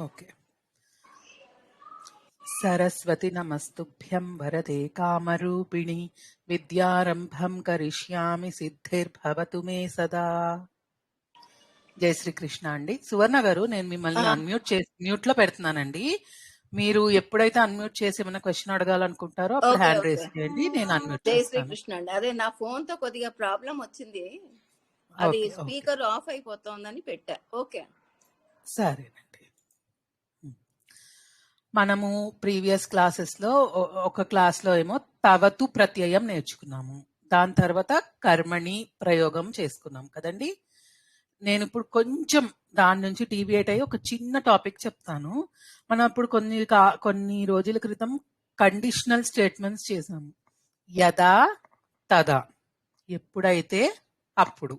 Okay. Saraswati నమస్తుభ్యం వరదే కామరూపిణి విద్యారంభం కరిష్యామి సిద్ధిర్భవతు మే సదా. జై శ్రీకృష్ణ అండి. సువర్ణ గారు, నేను మిమ్మల్ని మ్యూట్ లో పెడుతున్నానండి. మీరు ఎప్పుడైతే అన్మ్యూట్ చేసి ఏమైనా క్వశ్చన్ అడగాలనుకుంటారో అప్పుడు ఓకే హ్యాండ్ ఓకే రేస్ చేయండి, నేను అన్మ్యూట్ జై చేస్తాను. శ్రీకృష్ణ అండి. అదే నా ఫోన్ తో కొద్దిగా ప్రాబ్లం వచ్చింది, అది ఓకే ఓకే స్పీకర్ ఆఫ్ అయిపోతుందని పెట్టా. ఓకే సరేనండి. మనము ప్రీవియస్ క్లాసెస్ లో ఒక క్లాస్ లో ఏమో తవతు ప్రత్యయం నేర్చుకున్నాము. దాని తర్వాత కర్మణి ప్రయోగం చేసుకున్నాం కదండి. నేను ఇప్పుడు కొంచెం దాని నుంచి డీవియేట్ అయ్యి ఒక చిన్న టాపిక్ చెప్తాను. మనం ఇప్పుడు కొన్ని రోజుల క్రితం కండిషనల్ స్టేట్మెంట్స్ చేసాము. యదా తదా, ఎప్పుడైతే అప్పుడు,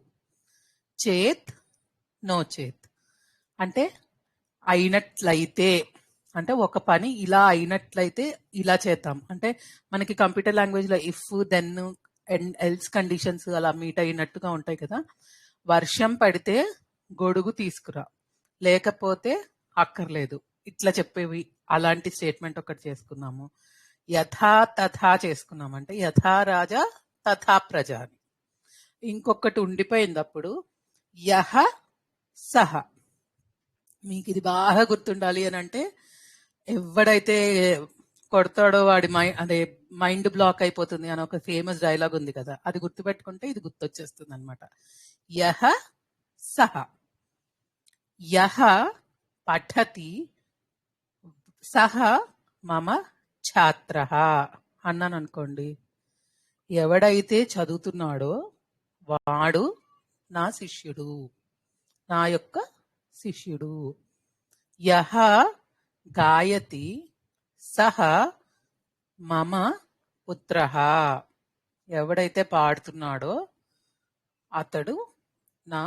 చేత్ నో చేత్ అంటే అయినట్లయితే, అంటే ఒక పని ఇలా అయినట్లయితే ఇలా చేద్దాం. అంటే మనకి కంప్యూటర్ లాంగ్వేజ్ లో if, then and else conditions అలా మీట్ అయినట్టుగా ఉంటాయి కదా. వర్షం పడితే గొడుగు తీసుకురా, లేకపోతే అక్కర్లేదు, ఇట్లా చెప్పేవి. అలాంటి స్టేట్మెంట్ ఒకటి చేసుకున్నాము. యథా తథా చేసుకున్నాం, అంటే యథా రాజా తథా ప్రజ అని. ఇంకొకటి ఉండిపోయింది అప్పుడు, యహ సహ. మీకు ఇది బాగా గుర్తుండాలి అని అంటే, ఎవడైతే కొడతాడో వాడి మైండ్ బ్లాక్ అయిపోతుంది అని ఒక ఫేమస్ డైలాగ్ ఉంది కదా, అది గుర్తుపెట్టుకుంటే ఇది గుర్తొచ్చేస్తుంది అనమాట. యహ సహ. యహ పఠతి సహ మమ ఛాత్ర అన్నాను అనుకోండి, ఎవడైతే చదువుతున్నాడో వాడు నా శిష్యుడు, నా యొక్క శిష్యుడు. యహ గాయతి సహ మమ పుత్ర, ఎవడైతే పాడుతున్నాడో అతడు నా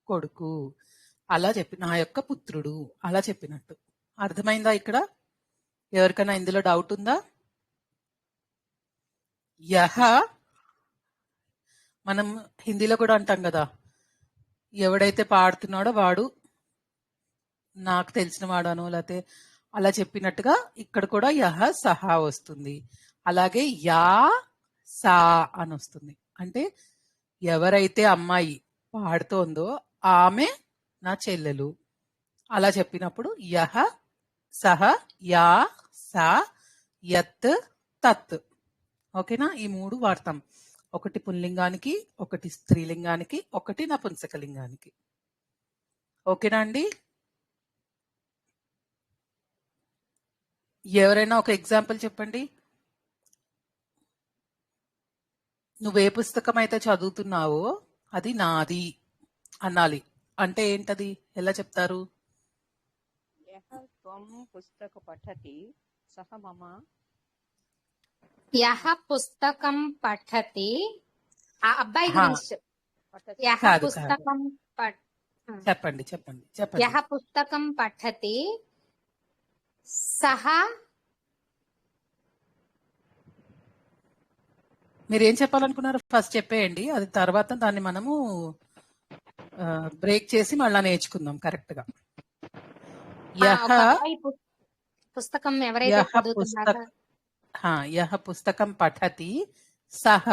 కొడుకు. అలా చెప్పి నా యొక్క పుత్రుడు అలా చెప్పినట్టు. అర్థమైందా? ఇక్కడ ఎవరికైనా ఇందులో డౌట్ ఉందా? యహ మనం హిందీలో కూడా అంటాం కదా, ఎవడైతే పాడుతున్నాడో వాడు నాకు తెలిసిన వాడను, లేకపోతే అలా చెప్పినట్టుగా ఇక్కడ కూడా యహ సహా వస్తుంది. అలాగే యా సా అని వస్తుంది. అంటే ఎవరైతే అమ్మాయి పాడుతోందో ఆమె నా చెల్లెలు, అలా చెప్పినప్పుడు యహ సహ యా సా యత్ తత్. ఓకేనా? ఈ మూడు వాడతాం, ఒకటి పుల్లింగానికి, ఒకటి స్త్రీలింగానికి, ఒకటి నపుంసకలింగానికి. ఓకేనా అండి? ఎవరైనా ఒక ఎగ్జాంపుల్ చెప్పండి. నువ్వే పుస్తకం అయితే చదువుతున్నావో అది నాది అనాలి. అంటే ఏంటది? ఎలా చెప్తారు? యః త్వం పుస్తక పఠతి సహ మమ. యః పుస్తకం పఠతి, ఆ అబ్బాయి హా, గురించి పఠతి యః కాదు కాదు, పుస్తకం చెప్పండి చెప్పండి చెప్పండి. యః పుస్తకం పఠతి సహ. మీరేం చెప్పాలనుకున్నారు ఫస్ట్ చెప్పేయండి, అది తర్వాత దాన్ని మనము బ్రేక్ చేసి మళ్ళా నేర్చుకుందాం కరెక్ట్ గా. యహ ఒక అబ్బాయి పుస్తకం ఎవరైతే యహ చదువుతున్నారో, యహ పుస్తకం పఠతి సహ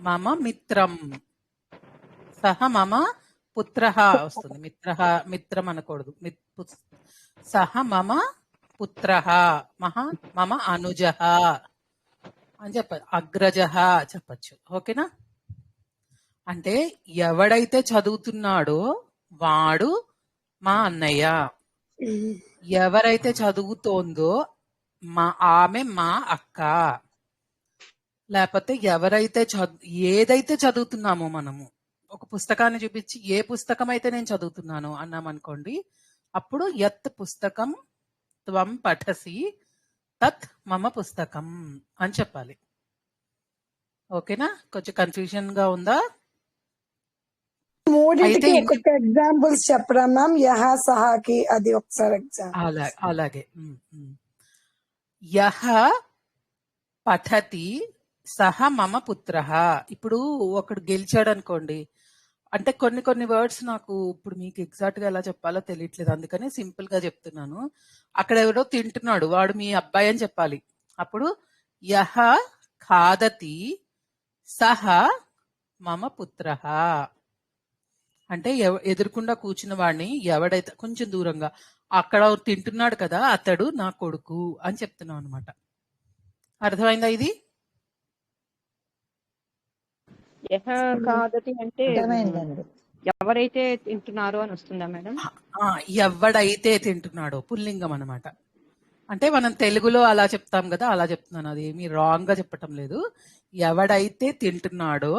మమ మిత్రం, సహ మమ పుత్ర వస్తుంది. మిత్రం అనకూడదు. సహ మమ పుత్ర మమ అనుజ అని చెప్పచ్చు, అగ్రజ చెప్పచ్చు. ఓకేనా? అంటే ఎవడైతే చదువుతున్నాడో వాడు మా అన్నయ్య, ఎవరైతే చదువుతోందో ఆమె మా అక్క, లేకపోతే ఎవరైతే ఏదైతే చదువుతున్నామో మనము ఒక పుస్తకాన్ని చూపించి ఏ పుస్తకం అయితే నేను చదువుతున్నాను అన్నామనుకోండి, అప్పుడు యత్ పుస్తకం త్వం పఠసి తత్ మమ పుస్తకం అని చెప్పాలి. ఓకేనా? కొంచెం కన్ఫ్యూజన్ గా ఉందా? మూడింటికి ఒక్కొక్క ఎగ్జాంపుల్స్ చెప్పరా మ్యామ్? యహ సహాకి అది ఒకసారి ఎగ్జాంపుల్. అలాగే. యహ పఠతి సహ మమ పుత్ర. ఇప్పుడు ఒకడు గెలిచాడు అనుకోండి, అంటే కొన్ని కొన్ని వర్డ్స్ నాకు ఇప్పుడు మీకు ఎగ్జాక్ట్ గా ఎలా చెప్పాలో తెలియట్లేదు, అందుకని సింపుల్ గా చెప్తున్నాను. అక్కడ ఎవరో తింటున్నాడు, వాడు మీ అబ్బాయి అని చెప్పాలి. అప్పుడు యహ ఖాదతి సహ మమ పుత్రః. అంటే ఎదురుకుండా కూర్చున్న వాడిని ఎవడైతే కొంచెం దూరంగా అక్కడ తింటున్నాడు కదా అతడు నా కొడుకు అని చెప్తున్నాం అనమాట. అర్థమైందా ఇది? యహ కాదతి అంటే అర్థమైందండి. ఎవరైతే తింటున్నారో అని వస్తుందా మేడం? ఎవడైతే తింటున్నాడో పుల్లింగం అనమాట. అంటే మనం తెలుగులో అలా చెప్తాం కదా, అలా చెప్తున్నాను. అది ఏమీ రాంగ్ గా చెప్పటం లేదు. ఎవడైతే తింటున్నాడో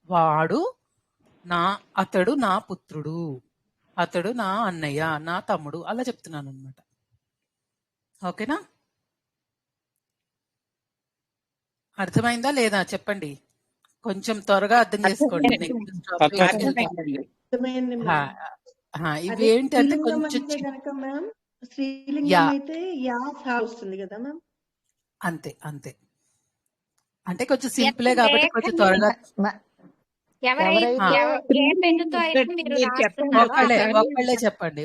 వాడు అతడు నా పుత్రుడు, అతడు నా అన్నయ్య, నా తమ్ముడు, అలా చెప్తున్నాను అనమాట. ఓకేనా? అర్థమైందా లేదా చెప్పండి, కొంచెం త్వరగా అర్థం చేసుకోండి. ఇవి ఏంటంటే కొంచెం స్త్రీలింగం అయితే యా సా వస్తుంది కదా మ్యామ్. అంతే అంతే, అంటే కొంచెం సింపులే కాబట్టి కొంచెం త్వరగా. ఒక్కళ్ళే చెప్పండి.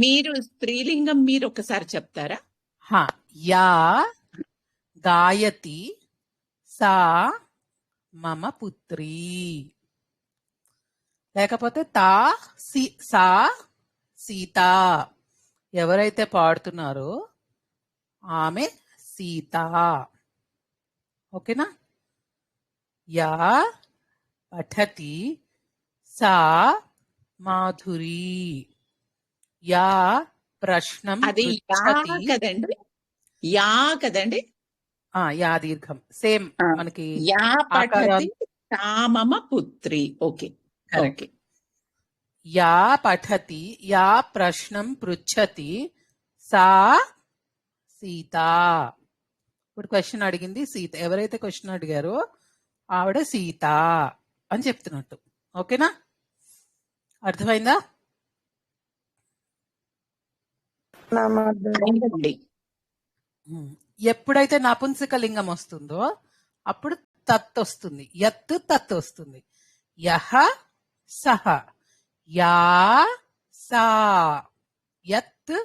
మీరు స్త్రీలింగం మీరు ఒకసారి చెప్తారా? యా గాయతి సా మమ పుత్రీ, లేకపోతే సా సీత, ఎవరైతే పాడుతున్నారో ఆమె సీత. ఓకేనా? యా పఠతి సా మాధురి, యా ప్రశ్నం అది కదండి, యా కదండి, యా దీర్ఘం సేమ్ మనకి. యా పఠతి సా మమ పుత్రి. Okay okay. యా పఠతి యా ప్రశ్నం పృచ్చతి సా సీత. ఇప్పుడు క్వశ్చన్ అడిగింది సీత, ఎవరైతే క్వశ్చన్ అడిగారో ఆవిడ సీత అని చెప్తున్నట్టు. ఓకేనా? అర్థమైందా? ఎప్పుడైతే నపుంసక లింగం వస్తుందో అప్పుడు తత్ వస్తుంది, యత్ తత్ వస్తుంది. యహ సహ, యా సా, యత్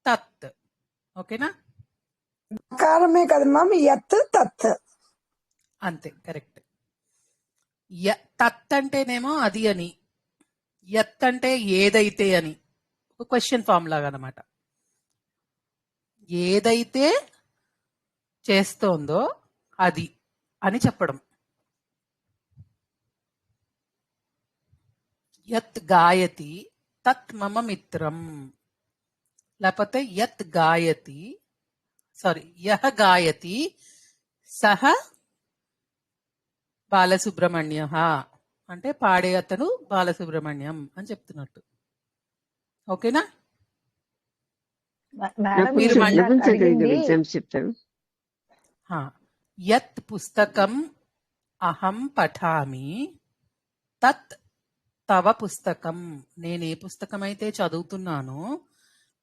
తత్. ఓకేనా? ఆకారమే కదా మ్యామ్, యత్ తత్. అంతే, కరెక్ట్. తత్ అంటేనేమో అది అని, యత్ అంటే ఏదైతే అని, ఒక క్వశ్చన్ ఫామ్ లాగా అనమాట. ఏదైతే చేస్తోందో అది అని చెప్పడం. యత్ గాయతి తత్ మమ మిత్రం, లేకపోతే యత్ గాయతి యహ గాయతి సహ బాలసుబ్రహ్మణ్య, అంటే పాడే అతను బాలసుబ్రహ్మణ్యం అని చెప్తున్నట్టు. ఓకేనా? యత్ పుస్తకం అహం పఠామి తత్ తవ పుస్తకం, నేనే పుస్తకం అయితే చదువుతున్నానో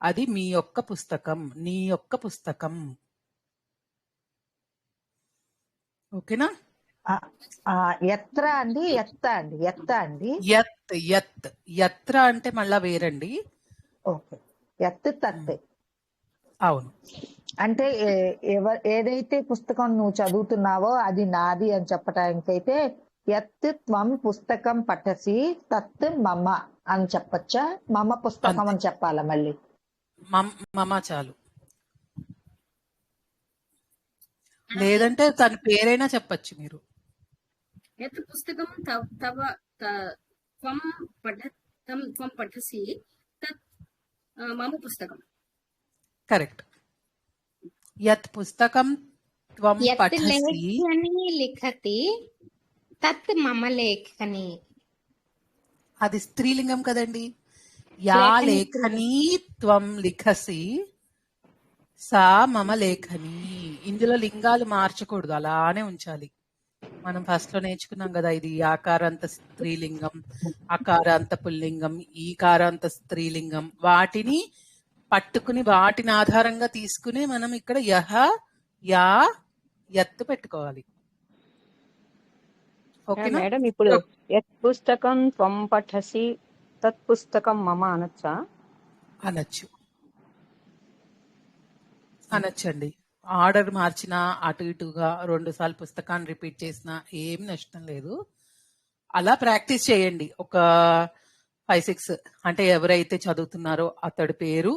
అది మీ యొక్క పుస్తకం, నీ యొక్క పుస్తకం. ఓకేనా? ఎత్ర అండి, ఎత్త అండి, ఎత్త అండి, యత్ యత్ యత్ర అంటే మళ్ళా వేరండి. ఓకే. ఎత్ తత్. అవును, అంటే ఏదైతే పుస్తకం నువ్వు చదువుతున్నావో అది నాది అని చెప్పటానికైతే యత్ త్వం పుస్తకం పఠసి తత్ మమ అని చెప్పచ్చా? మమ పుస్తకం అని చెప్పాలా మళ్ళీ? మమ చాలు, లేదంటే తన పేరైనా చెప్పచ్చు మీరు. యత్ పుస్తకం తవ త్వం పఠసి తత్ మమ పుస్తకం. కరెక్ట్. యత్ పుస్తకం త్వం పఠసి లిఖతి తత్ మమ లేఖని. అది స్త్రీలింగం కదండి. యా లేఖని త్వం లిఖసి సా మమ లేఖని. ఇందులో లింగాలు మార్చకూడదు, అలానే ఉంచాలి. మనం ఫస్ట్ లో నేర్చుకున్నాం కదా, ఇది ఆకారాంత స్త్రీలింగం, అకారాంత పుల్లింగం, ఈకారాంత స్త్రీలింగం. వాటిని పట్టుకుని వాటిని ఆధారంగా తీసుకుని మనం ఇక్కడ యహ యా యత్ పెట్టుకోవాలి. ఓకేనా? మేడం ఇప్పుడు యత్ పుస్తకం త్వం పఠసి తత్ పుస్తకం మమ అనొచ్చా? అనొచ్చు, అనొచ్చండి. ఆర్డర్ మార్చినా అటు ఇటుగా 2 సార్లు పుస్తకాన్ని రిపీట్ చేసినా ఏం నష్టం లేదు. అలా ప్రాక్టీస్ చేయండి. ఒక 5-6 అంటే ఎవరైతే చదువుతున్నారో అతడి పేరు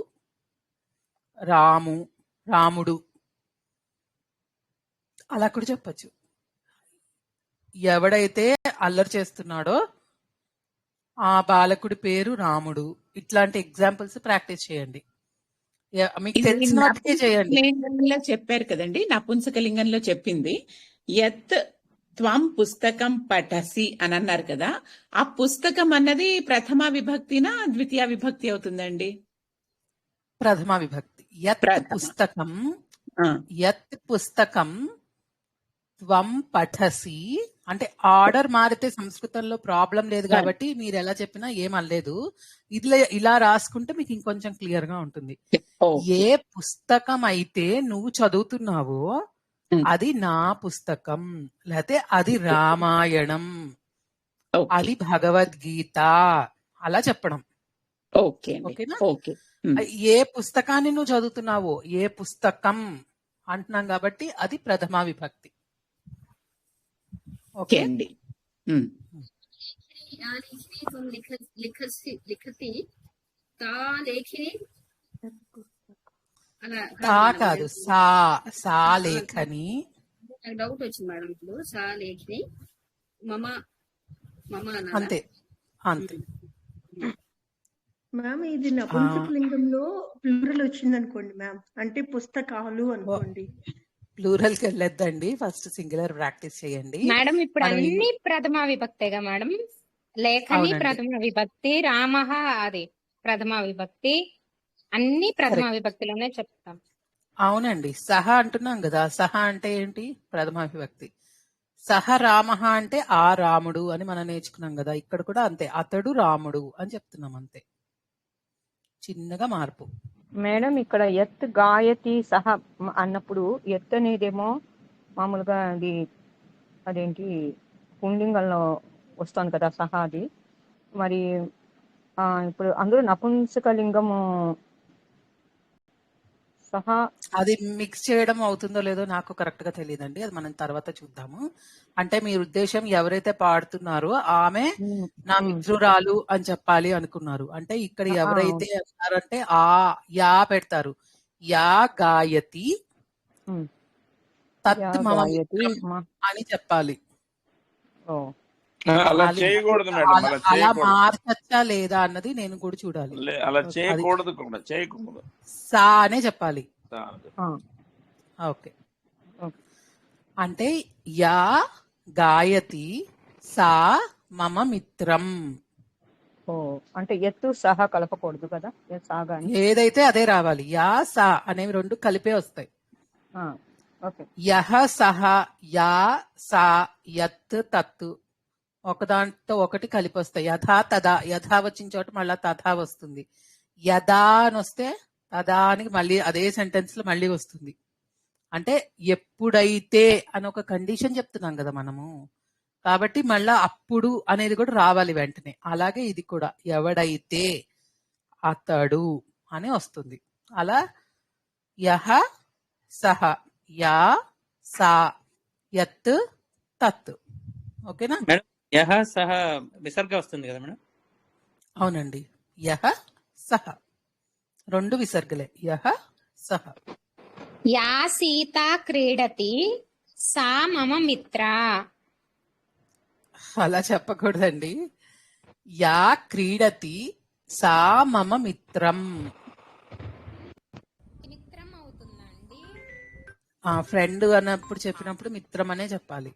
రాముడు అలా కూడా చెప్పచ్చు. ఎవడైతే అల్లరి చేస్తున్నాడో ఆ బాలకుడి పేరు రాముడు. ఇట్లాంటి ఎగ్జాంపుల్స్ ప్రాక్టీస్ చేయండి. మీకు ఇది తెలిసిన వాటికే చేయండి. నపుంసకలింగంలో చెప్పారు కదండి, నపుంసకలింగంలో చెప్పింది యత్ త్వం పుస్తకం పఠసి అని అన్నారు కదా. ఆ పుస్తకం అన్నది ప్రథమ విభక్తినా ద్వితీయ విభక్తి అవుతుందండి? ప్రథమ విభక్తి. యత్ ప్రథమ. పుస్తకం, ఆ, యత్ పుస్తకం త్వం పఠసి అంటే ఆర్డర్ మారితే సంస్కృతంలో ప్రాబ్లం లేదు కాబట్టి మీరు ఎలా చెప్పినా ఏం అనలేదు. ఇలా రాసుకుంటే మీకు ఇంకొంచెం క్లియర్ గా ఉంటుంది. ఓకే. ఏ పుస్తకం అయితే నువ్వు చదువుతున్నావో అది నా పుస్తకం, లేకపోతే అది రామాయణం, ఓకే. అది భగవద్గీత, అలా చెప్పడం. ఓకే అండి. ఓకేనా? ఓకే. ఏ పుస్తకాన్ని నువ్వు చదువుతున్నావో, ఏ పుస్తకం అంటున్నాం కాబట్టి అది ప్రథమా విభక్తి. ఓకే ఓకే అండి. లిఖతి తా లేఖిని అలా తా కాదు, సా లేఖని. నాకు డౌట్ వచ్చింది మేడం. ఇప్పుడు సా లేఖిని మమ అనాలా? అంతే అంతే. మ్యామ్ ఇది నపుంసకలింగంలో ప్లూరల్ వచ్చింది అనుకోండి మ్యామ్, అంటే పుస్తకాలు అనుకోండి. ప్లూరల్ కి వెళ్ళొద్దండి, ఫస్ట్ సింగులర్ ప్రాక్టీస్ చేయండి. మేడం ఇప్పుడు మనం అన్ని ప్రథమ విభక్తేగా మేడం? లేఖని అవునండి. ప్రథమ విభక్తి, రామః అది ప్రథమ విభక్తి, అన్ని ప్రథమ కరెక్ట్. విభక్తిలోనే చెప్తాం. అవునండి. సహ అంటున్నాం కదా, సహ అంటే ఏంటి? ప్రథమ విభక్తి. సహ రామః అంటే ఆ రాముడు అని మనం నేర్చుకున్నాం కదా. ఇక్కడ కూడా అంతే, అతడు రాముడు అని చెప్తున్నాం, అంతే. చిన్నగా మార్పు. మేడం ఇక్కడ యత్ గాయతి సహ అన్నప్పుడు యత్ అనేదేమో మామూలుగా అదేంటి పుంలింగంలో వస్తుంది కదా సహ అది. మరి ఇప్పుడు అందులో నపుంసకలింగము సహా అది మిక్స్ చేయడం అవుతుందో లేదో నాకు కరెక్ట్ గా తెలియదండి, అది మనం తర్వాత చూద్దాము. అంటే మీ ఉద్దేశం ఎవరైతే పాడుతున్నారో ఆమె నా మిత్రురాలు అని చెప్పాలి అనుకున్నారు. అంటే ఇక్కడ ఎవరైతే అన్నారంటే ఆ యా పెడతారు. యా గాయతి తత్ మమ మిత్రం అని చెప్పాలి. అలా చేయకూడదు మేడం, అలా అలా చేయకూడదు. మార్చచ్చా లేదా అన్నది నేను కూడా చూడాలి. అలా అది చేయకూడదు కూడా, చేయకూడదు. సా అనే చెప్పాలి. ఓకే. అంటే యా గాయతి సా మమ మిత్రం. అంటే ఎత్తు సహా కలపకూడదు కదా, సాగాని ఏదైతే అదే రావాలి. యా సా అనేవి 2 కలిపే వస్తాయి. ఓకే. యహ సహ యా సా యత్ తత్ ఒకదాంతో ఒకటి కలిపి వస్తాయి. యథా తదా, యథా వచ్చిన చోట మళ్ళా తథా వస్తుంది. యదా అని వస్తే తదా అని మళ్ళీ అదే సెంటెన్స్ లో మళ్ళీ వస్తుంది. అంటే ఎప్పుడైతే అని ఒక కండిషన్ చెప్తున్నాం కదా మనము, కాబట్టి మళ్ళా అప్పుడు అనేది కూడా రావాలి వెంటనే. అలాగే ఇది కూడా ఎవడైతే అతడు అని వస్తుంది. అలా యహ సహ యా సా యత్ తత్. ఓకేనా? యహ సహ విసర్గ వస్తుంది కదా మేడం? అవునండి. యహ సహ 2 విసర్గలే. యహ సహ. యా సీత క్రీడతి సా మమ మిత్ర. అలా చెప్పకూడదండి. యా క్రీడతి సా మమ మిత్రం. మిత్రం అవుతుందండి. ఫ్రెండ్ అన్నప్పుడు చెప్పినప్పుడు మిత్రం అనే చెప్పాలి.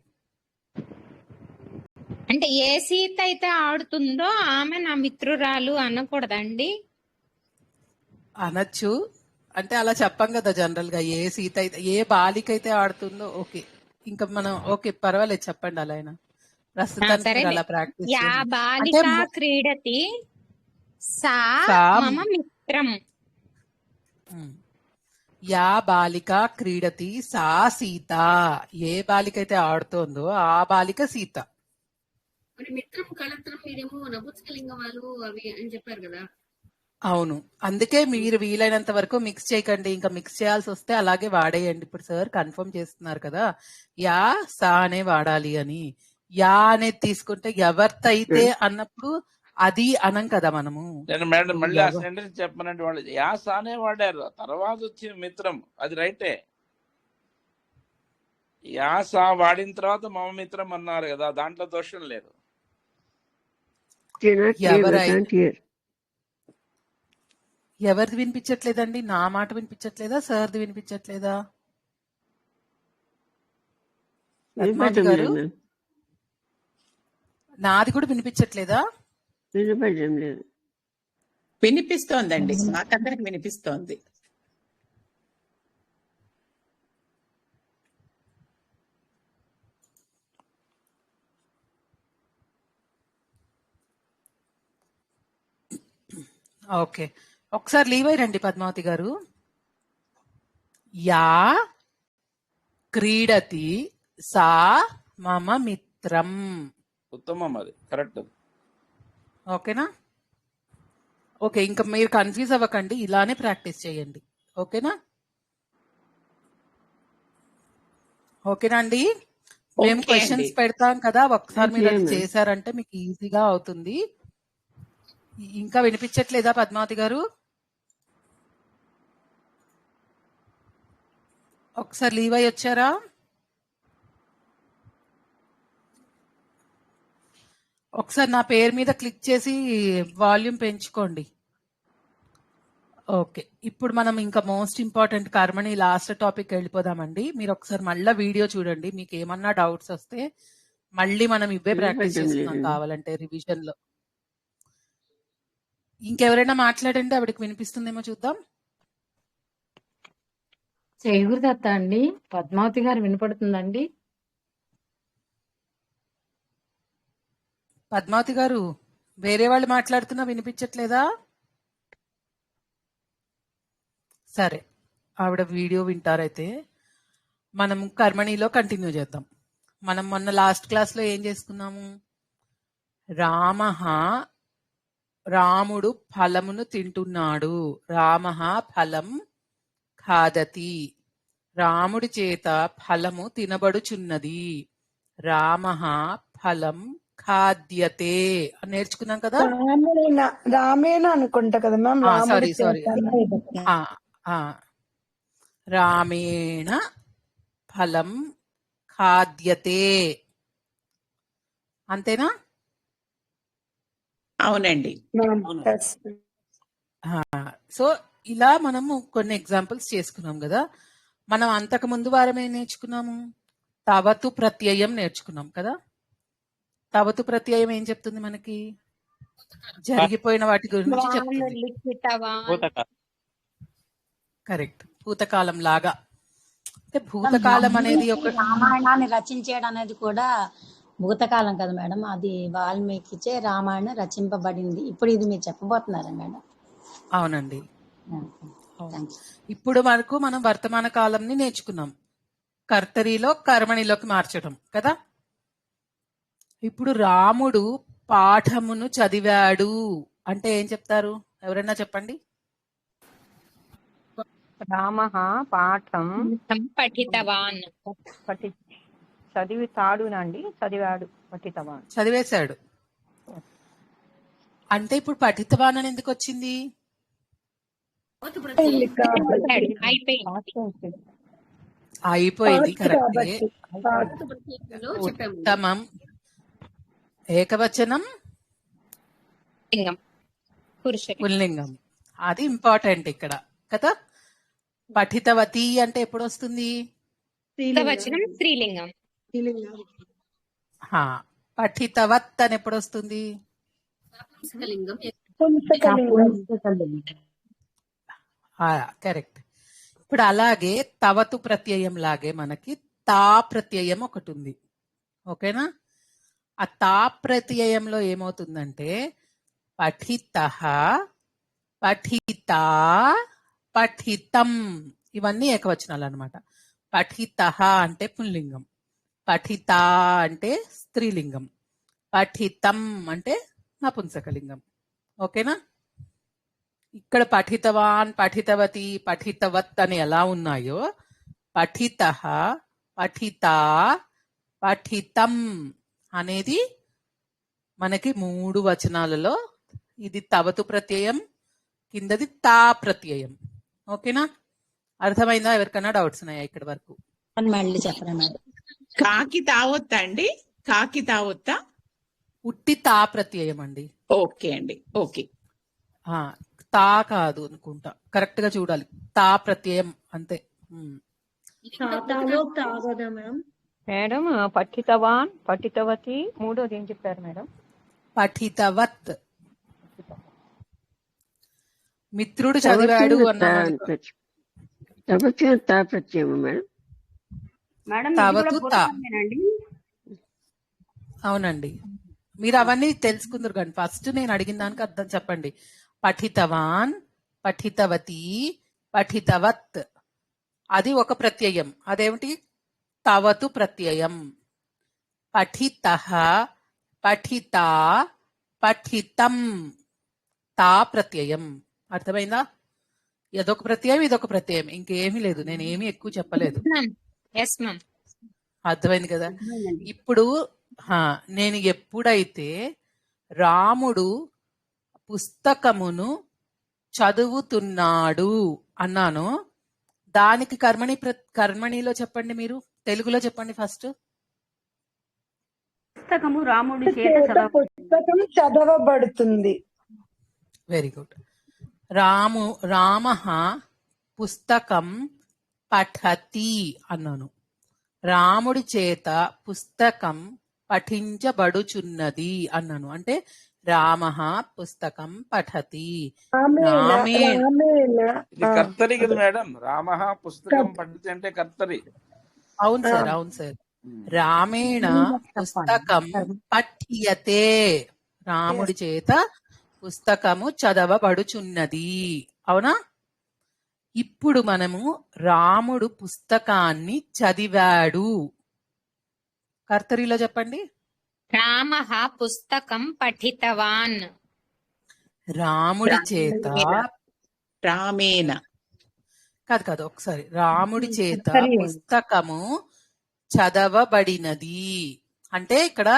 అంటే ఏ సీత అయితే ఆడుతుందో ఆమె నా మిత్రురాలు అనకూడదండి? అనొచ్చు. అంటే అలా చెప్పం కదా జనరల్ గా. ఏ సీత అయితే, ఏ బాలిక అయితే ఆడుతుందో ఓకే. ఇంకా మనం ఓకే పర్వాలేదు చెప్పండి అలా అయినా. ప్రస్తుతానికి మీరు అలా ప్రాక్టీస్ యా చేయండి. బాలిక అంటే క్రీడతి సా మమ మిత్రం. యా బాలిక క్రీడతి సా సీత. ఏ బాలిక అయితే ఆడుతోందో ఆ బాలిక సీత. మరి మిత్రం కళత్రం మీరేమో నపుంసకలింగమాలు అవి అని చెప్పారు కదా. అవును. అందుకే మీరు వీలైనంత వరకు మిక్స్ చేయకండి. ఇంకా మిక్స్ చేయాల్సి వస్తే అలాగే వాడేయండి. ఇప్పుడు సార్ కన్ఫర్మ్ చేస్తున్నారు కదా, యా సా అనే వాడాలి అని. యా అనేది తీసుకుంటే ఎవరితైతే అన్నప్పుడు అది అనం కదా మనము. నేను మేడం ఇప్పుడు మళ్ళీ ఆ ఎవ సెంటెన్స్ చెప్పనంటే వాళ్ళు యాస అనే వాడారు, తర్వాత వచ్చిన మిత్రం, అది రైటే. యాస వాడిన తర్వాత మమ మిత్రం అన్నారు కదా, దాంట్లో దోషం లేదు. ఎవరై ఎవరిది వినిపించట్లేదండి? నా మాట వినిపించట్లేదా? సార్ది వినిపించట్లేదా? పద్మావతి గారు, నాది కూడా వినిపించట్లేదా? వినిపిస్తోందండి, మాకందరికి వినిపిస్తోంది. ఓకే, ఒకసారి లీవ్ అయ్యండి పద్మావతి గారు. యా క్రీడతి సా మమ మిత్రం. ఉత్తమం, అది కరెక్ట్. ఓకేనా? ఓకే, ఇంకా మీరు కన్ఫ్యూజ్ అవ్వకండి, ఇలానే ప్రాక్టీస్ చేయండి. ఓకేనా? ఓకేనా అండి? మేము ఓకే అండి. క్వశ్చన్స్ పెడతాం కదా, ఒకసారి మీరు అది చేశారంటే మీకు ఈజీగా అవుతుంది. ఇంకా వినిపించట్లేదా పద్మావతి గారు? ఒకసారి లీవ్ అయ్యి వచ్చారా? ఒకసారి నా పేరు మీద క్లిక్ చేసి వాల్యూమ్ పెంచుకోండి. ఓకే, ఇప్పుడు మనం ఇంకా మోస్ట్ ఇంపార్టెంట్ కర్మని లాస్ట్ టాపిక్ వెళ్ళిపోదామండి. మీరు ఒకసారి మళ్ళీ వీడియో చూడండి, మీకు ఏమన్నా డౌట్స్ వస్తే మళ్ళీ మనం ఇవే ప్రాక్టీస్ చేస్తున్నాం కావాలంటే రివిజన్ లో. ఇంకెవరైనా మాట్లాడండి, ఆవిడకి వినిపిస్తుందేమో చూద్దాం. గురుదత్త అండి, పద్మావతి గారు వినపడుతుందండి? పద్మావతి గారు, వేరే వాళ్ళు మాట్లాడుతున్నా వినిపించట్లేదా? సరే, ఆవిడ వీడియో వింటారైతే. మనం కర్మణిలో కంటిన్యూ చేద్దాం. మనం మొన్న లాస్ట్ క్లాస్ లో ఏం చేసుకున్నాము? రాముడు ఫలమును తింటున్నాడు. రామః ఫలం ఖాదతి. రాముడి చేత ఫలము తినబడుచున్నది. రామః ఫలం ఖాద్యతే అని నేర్చుకున్నాం కదా. రామేణ అనుకుంటా కదా మ్యామ్. సారీ రామేణ ఫలం ఖాద్యతే, అంతేనా? అవునండి. సో ఇలా మనము కొన్ని ఎగ్జాంపుల్స్ చేసుకున్నాం కదా. మనం అంతకు ముందు వారం ఏం నేర్చుకున్నాము? తవతు ప్రత్యయం నేర్చుకున్నాం కదా. తవతు ప్రత్యయం ఏం చెప్తుంది మనకి? జరిగిపోయిన వాటి గురించి చెప్తుంది. కరెక్ట్, భూతకాలం లాగా. అంటే భూతకాలం అనేది ఒక రామాయణాన్ని రచించేయడం అనేది కూడా భూతకాలం కదా మేడం. అది వాల్మీకిచే రామాయణం రచింపబడింది. ఇప్పుడు ఇది మీరు చెప్పబోతున్నారా మేడం? అవునండి. ఇప్పుడు వరకు మనం వర్తమాన కాలంని నేర్చుకున్నాం, కర్తరిలో కర్మణిలోకి మార్చడం కదా. ఇప్పుడు రాముడు పాఠమును చదివాడు అంటే ఏం చెప్తారు? ఎవరైనా చెప్పండి. రామః పాఠం పఠితవాన్. చదివితాడునండి, చదివాడు. పఠితవాన్ చదివేశాడు అంటే ఇప్పుడు పఠితవాన్ అని ఎందుకు వచ్చింది? అయిపోయింది, కరెక్టే. ఉత్తమం ఏకవచనం పుల్లింగం, అది ఇంపార్టెంట్ ఇక్కడ కదా. పఠితవతి అంటే ఎప్పుడు వస్తుంది? స్త్రీలింగం. పఠితవత్ అని ఎప్పుడు వస్తుంది? కరెక్ట్. ఇప్పుడు అలాగే తవతు ప్రత్యయం లాగే మనకి తా ప్రత్యయం ఒకటి ఉంది. ఓకేనా? ఆ తా ప్రత్యయంలో ఏమవుతుందంటే పఠితః, పఠితా, పఠితం, ఇవన్నీ ఏకవచనాలు అనమాట. పఠితః అంటే పుల్లింగం, పఠితా అంటే స్త్రీలింగం, పఠితం అంటే నపుంసకలింగం. ఓకేనా? ఇక్కడ పఠితవాన్, పఠితవతి, పఠితవత్ అని ఎలా ఉన్నాయో పఠితః, పఠితా, పఠితం అనేది మనకి 3 వచనాలలో ఇది తవతు ప్రత్యయం, కిందది తా ప్రత్యయం. ఓకేనా? అర్థమైందా? ఎవరికైనా డౌట్స్ ఉన్నాయా ఇక్కడ వరకు? మళ్ళీ చెప్పరా మేడం? కాకి తావొత్తా అండి? కాకి తావొత్తా? ఉట్టి తా ప్రత్యయం అండి. ఓకే అండి, ఓకే. తా కాదు అనుకుంటా, కరెక్ట్ గా చూడాలి. తా ప్రత్యయం అంతే. తాతాలో తాగదా మ్యామ్? మేడం పఠితవాన్, పఠితవతి, మూడోది ఏం చెప్పారు మేడం? పఠితవత్. మిత్రుడు చదివాడు అన్నాను. తవతు తా. అవునండి, మీరు అవన్నీ తెలుసుకుందరు కానీ ఫస్ట్ నేను అడిగిన దానికి అర్థం చెప్పండి. పఠితవాన్, పఠితవతి, పఠితవత్ అది ఒక ప్రత్యయం. అదేమిటి? తవతు ప్రత్యయం. పఠితః, పఠితా, పఠితం తా ప్రత్యయం. అర్థమైందా? ఇదొక ప్రత్యయం, ఇదొక ప్రత్యయం, ఇంకేమీ లేదు. నేనేమి ఎక్కువ చెప్పలేదు. అర్థమైంది కదా? ఇప్పుడు నేను ఎప్పుడైతే రాముడు పుస్తకమును చదువుతున్నాడు అన్నానో దానికి కర్మణిలో చెప్పండి, మీరు తెలుగులో చెప్పండి ఫస్ట్. పుస్తకము రాముడి చేత పుస్తకం చదవబడుతుంది. Very good. రామః పుస్తకం పఠతి అన్నాను. రాముడి చేత పుస్తకం పఠించబడుచున్నది అన్నాను. అంటే రామః పుస్తకం పఠతి. ఇది కర్తరి కదా మేడం? రామః పుస్తకం పఠతి అంటే కర్తరి. అవును సార్, అవును సార్. రామేణ పుస్తకం పఠ్యతే. రాముడి చేత పుస్తకము చదవబడుచున్నది. అవునా? ఇప్పుడు మనము రాముడు పుస్తకాన్ని చదివాడు. కర్తరిలో చెప్పండి. రామః పుస్తకం పఠితవాన్. రాముడి చేత, రామేణ కాదు ఒకసారి, రాముడి చేత పుస్తకము చదవబడినది అంటే ఇక్కడ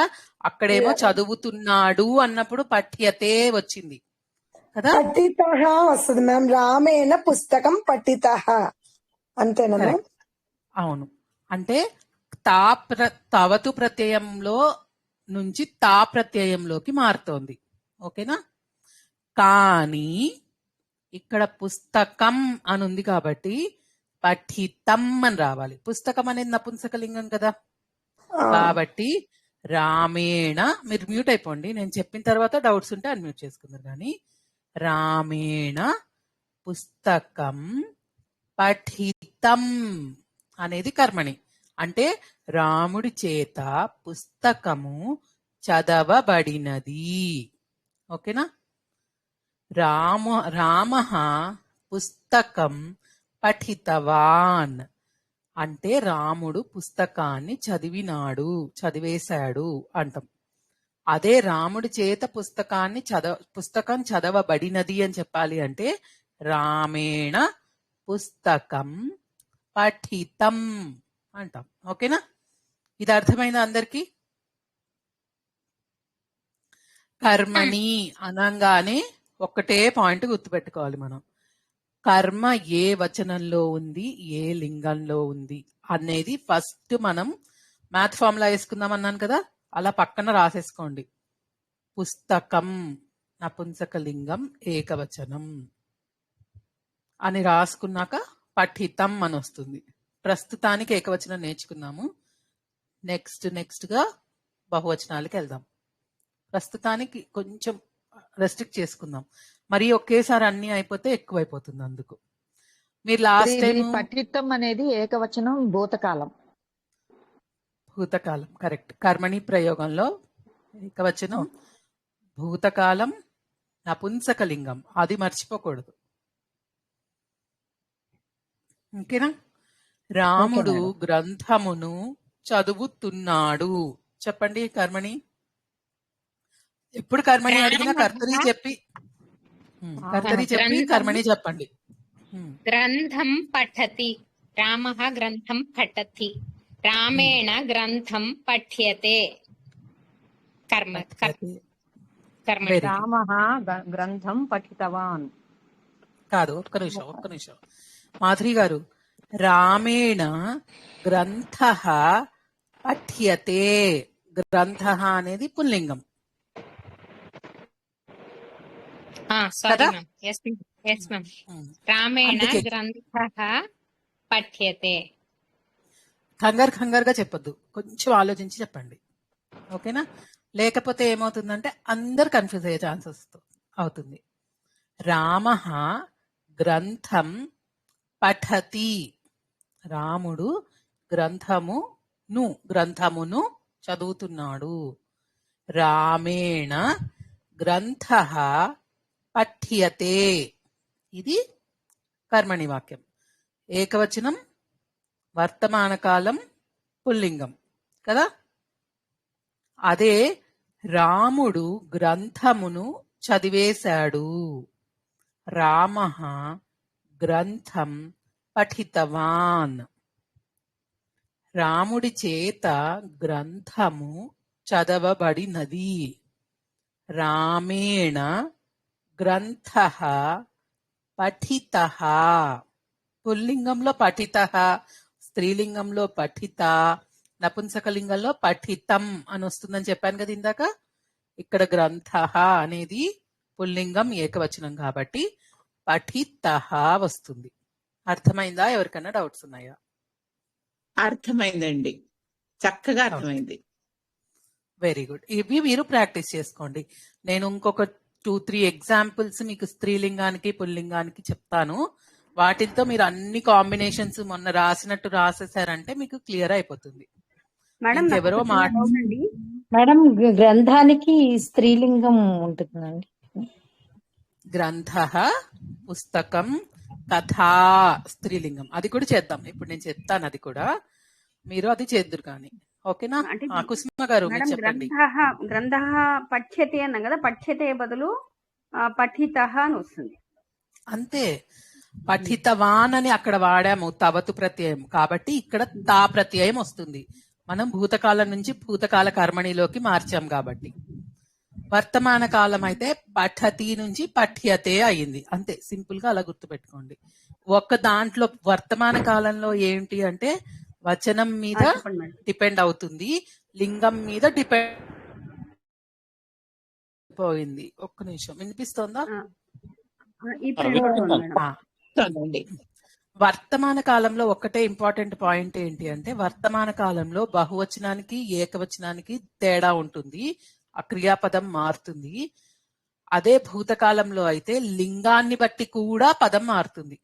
అక్కడేమో చదువుతున్నాడు అన్నప్పుడు పఠ్యతే వచ్చింది కదా? పఠితః వస్తుంది మ్యామ్. రామేణ పుస్తకం పఠితః అంతేనా మ్యామ్? అవును. అంటే తవతు ప్రత్యయంలో నుంచి తా ప్రత్యయంలోకి మారుతోంది. ఓకేనా? కానీ ఇక్కడ పుస్తకం అని ఉంది కాబట్టి పఠితం అని రావాలి. పుస్తకం అనేది నపుంసకలింగం కదా, కాబట్టి రామేణ. మీరు మ్యూట్ అయిపోండి, నేను చెప్పిన తర్వాత డౌట్స్ ఉంటే అన్మ్యూట్ చేసుకుందరు. కానీ రామేణ పుస్తకం పఠితం అనేది కర్మణి. అంటే రాముడి చేత పుస్తకము చదవబడినది. ఓకేనా? రామః పుస్తకం పఠితవాన్ అంటే రాముడు పుస్తకాన్ని చదివినాడు, చదివేశాడు అంటాం. అదే రాముడి చేత పుస్తకం చదవబడినది అని చెప్పాలి అంటే రామేణ పుస్తకం పఠితం అంటాం. ఓకేనా? ఇది అర్థమైందా అందరికి? కర్మని అనంగానే ఒకటే పాయింట్ గుర్తుపెట్టుకోవాలి మనం. కర్మ ఏ వచనంలో ఉంది, ఏ లింగంలో ఉంది అనేది ఫస్ట్ మనం మ్యాథ్ ఫార్ములా వేసుకుందాం అన్నాను కదా, అలా పక్కన రాసేసుకోండి. పుస్తకం నపుంసకలింగం ఏకవచనం అని రాసుకున్నాక పఠితం అని వస్తుంది. ప్రస్తుతానికి ఏకవచనం నేర్చుకున్నాము. నెక్స్ట్ గా బహువచనాలకి వెళ్దాం. ప్రస్తుతానికి కొంచెం రెస్ట్రిక్ట్ చేసుకుందాం. మరి ఒకేసారి అన్ని అయిపోతే ఎక్కువైపోతుంది. అందుకు మీరు లాస్ట్ టైం పఠితం అనేది ఏకవచనం భూతకాలం. భూతకాలం కరెక్ట్. కర్మణి ప్రయోగంలో ఏకవచనం భూతకాలం నపుంసకలింగం, అది మర్చిపోకూడదు. ఓకేనా? రాముడు గ్రంథమును చదువుతున్నాడు. చెప్పండి కర్మణి. ఎప్పుడు కర్మణి అడిగినా రామః కర్తరి చెప్పి కర్తరి చెప్పి గ్రంథం కర్మణి చెప్పండి. గ్రంథం పఠతి. రామః గ్రంథం పఠతి. రామేణ గ్రంథం పఠ్యతే. కర్మ పఠ్యతే. కర్మ వెరీ గుడ్. రామః గ్రంథం పఠితవాన్. కాదు, ఒక్క నిమిషం మాధురి గారు. రామేణ గ్రంథః పఠ్యతే. గ్రంథః అనేది పుల్లింగం సారీ కదా? మ్యామ్. Yes ma'am. రామేణ అందుకే గ్రంథః పఠ్యతే. కంగారుగా చెప్పొద్దు, కొంచెం ఆలోచించి చెప్పండి. ఓకేనా? లేకపోతే ఏమవుతుందంటే అందరు కన్ఫ్యూజ్ అయ్యే ఛాన్సెస్ అవుతుంది. రామః గ్రంథం పఠతి. రాముడు గ్రంథమును చదువుతున్నాడు. రామేణ గ్రంథః పఠ్యతే. ఇది కర్మణి వాక్యం. ఏకవచనం, వర్తమాన కాలం, పుల్లింగం కదా. అదే రాముడు గ్రంథమును చదివేశాడు. రామః గ్రంథం పఠితవాన్. రాముడి చేత గ్రంథము చదవబడినది. రామేణ గ్రంథః పఠితః. పుల్లింగంలో పఠితః, స్త్రీలింగంలో పఠిత, నపుంసకలింగంలో పఠితం అని వస్తుందని చెప్పాను కదా ఇందాక. ఇక్కడ గ్రంథః అనేది పుల్లింగం, ఏకవచనం కాబట్టి పఠితః వస్తుంది. అర్థమైందా? ఎవరికైనా డౌట్స్ ఉన్నాయా? అర్థమైందండి, చక్కగా అర్థమైంది. Very good. ఇవి మీరు ప్రాక్టీస్ చేసుకోండి. నేను ఇంకొక 2-3 ఎగ్జాంపుల్స్ మీకు స్త్రీలింగానికి పుల్లింగానికి చెప్తాను. వాటితో మీరు అన్ని కాంబినేషన్స్ మొన్న రాసినట్టు రాసేసారంటే మీకు క్లియర్ అయిపోతుంది. మేడం ఇంకెవరో మేడం గ్రంథానికి స్త్రీలింగం ఉంటుందండి. గ్రంథః, పుస్తకం, కథ స్త్రీలింగం. అది కూడా చేద్దాం. ఇప్పుడు నేను చెప్తాను, అది కూడా మీరు అది చేద్దురు కానీ. ఓకేనా? అంటే కుసుమ గారు మీరు మేడం చెప్పండి. గ్రంథః పఠ్యతే అన్నాం కదా, పఠ్యతే బదులు పఠితః అని వస్తుంది. అంతే. పఠితవాన్ అని అక్కడ వాడాము తవతు ప్రత్యయం కాబట్టి ఇక్కడ తా ప్రత్యయం వస్తుంది. మనం భూతకాలం నుంచి భూతకాల కర్మణిలోకి మార్చాం కాబట్టి. వర్తమాన కాలం అయితే పఠతి నుంచి పఠ్యతే అయ్యింది. అంతే, సింపుల్ గా అలా గుర్తుపెట్టుకోండి. ఒక దాంట్లో వర్తమాన కాలంలో ఏంటి అంటే వచనం మీద డిపెండ్ అవుతుంది, లింగం మీద డిపెండ్ పోయింది. ఒక్క నిమిషం, వినిపిస్తోందా? వర్తమాన కాలంలో ఒకటే ఇంపార్టెంట్ పాయింట్ ఏంటి అంటే వర్తమాన కాలంలో బహువచనానికి ఏకవచనానికి తేడా ఉంటుంది, ఆ క్రియాపదం మారుతుంది. అదే భూతకాలంలో అయితే లింగాన్ని బట్టి కూడా పదం మారుతుంది.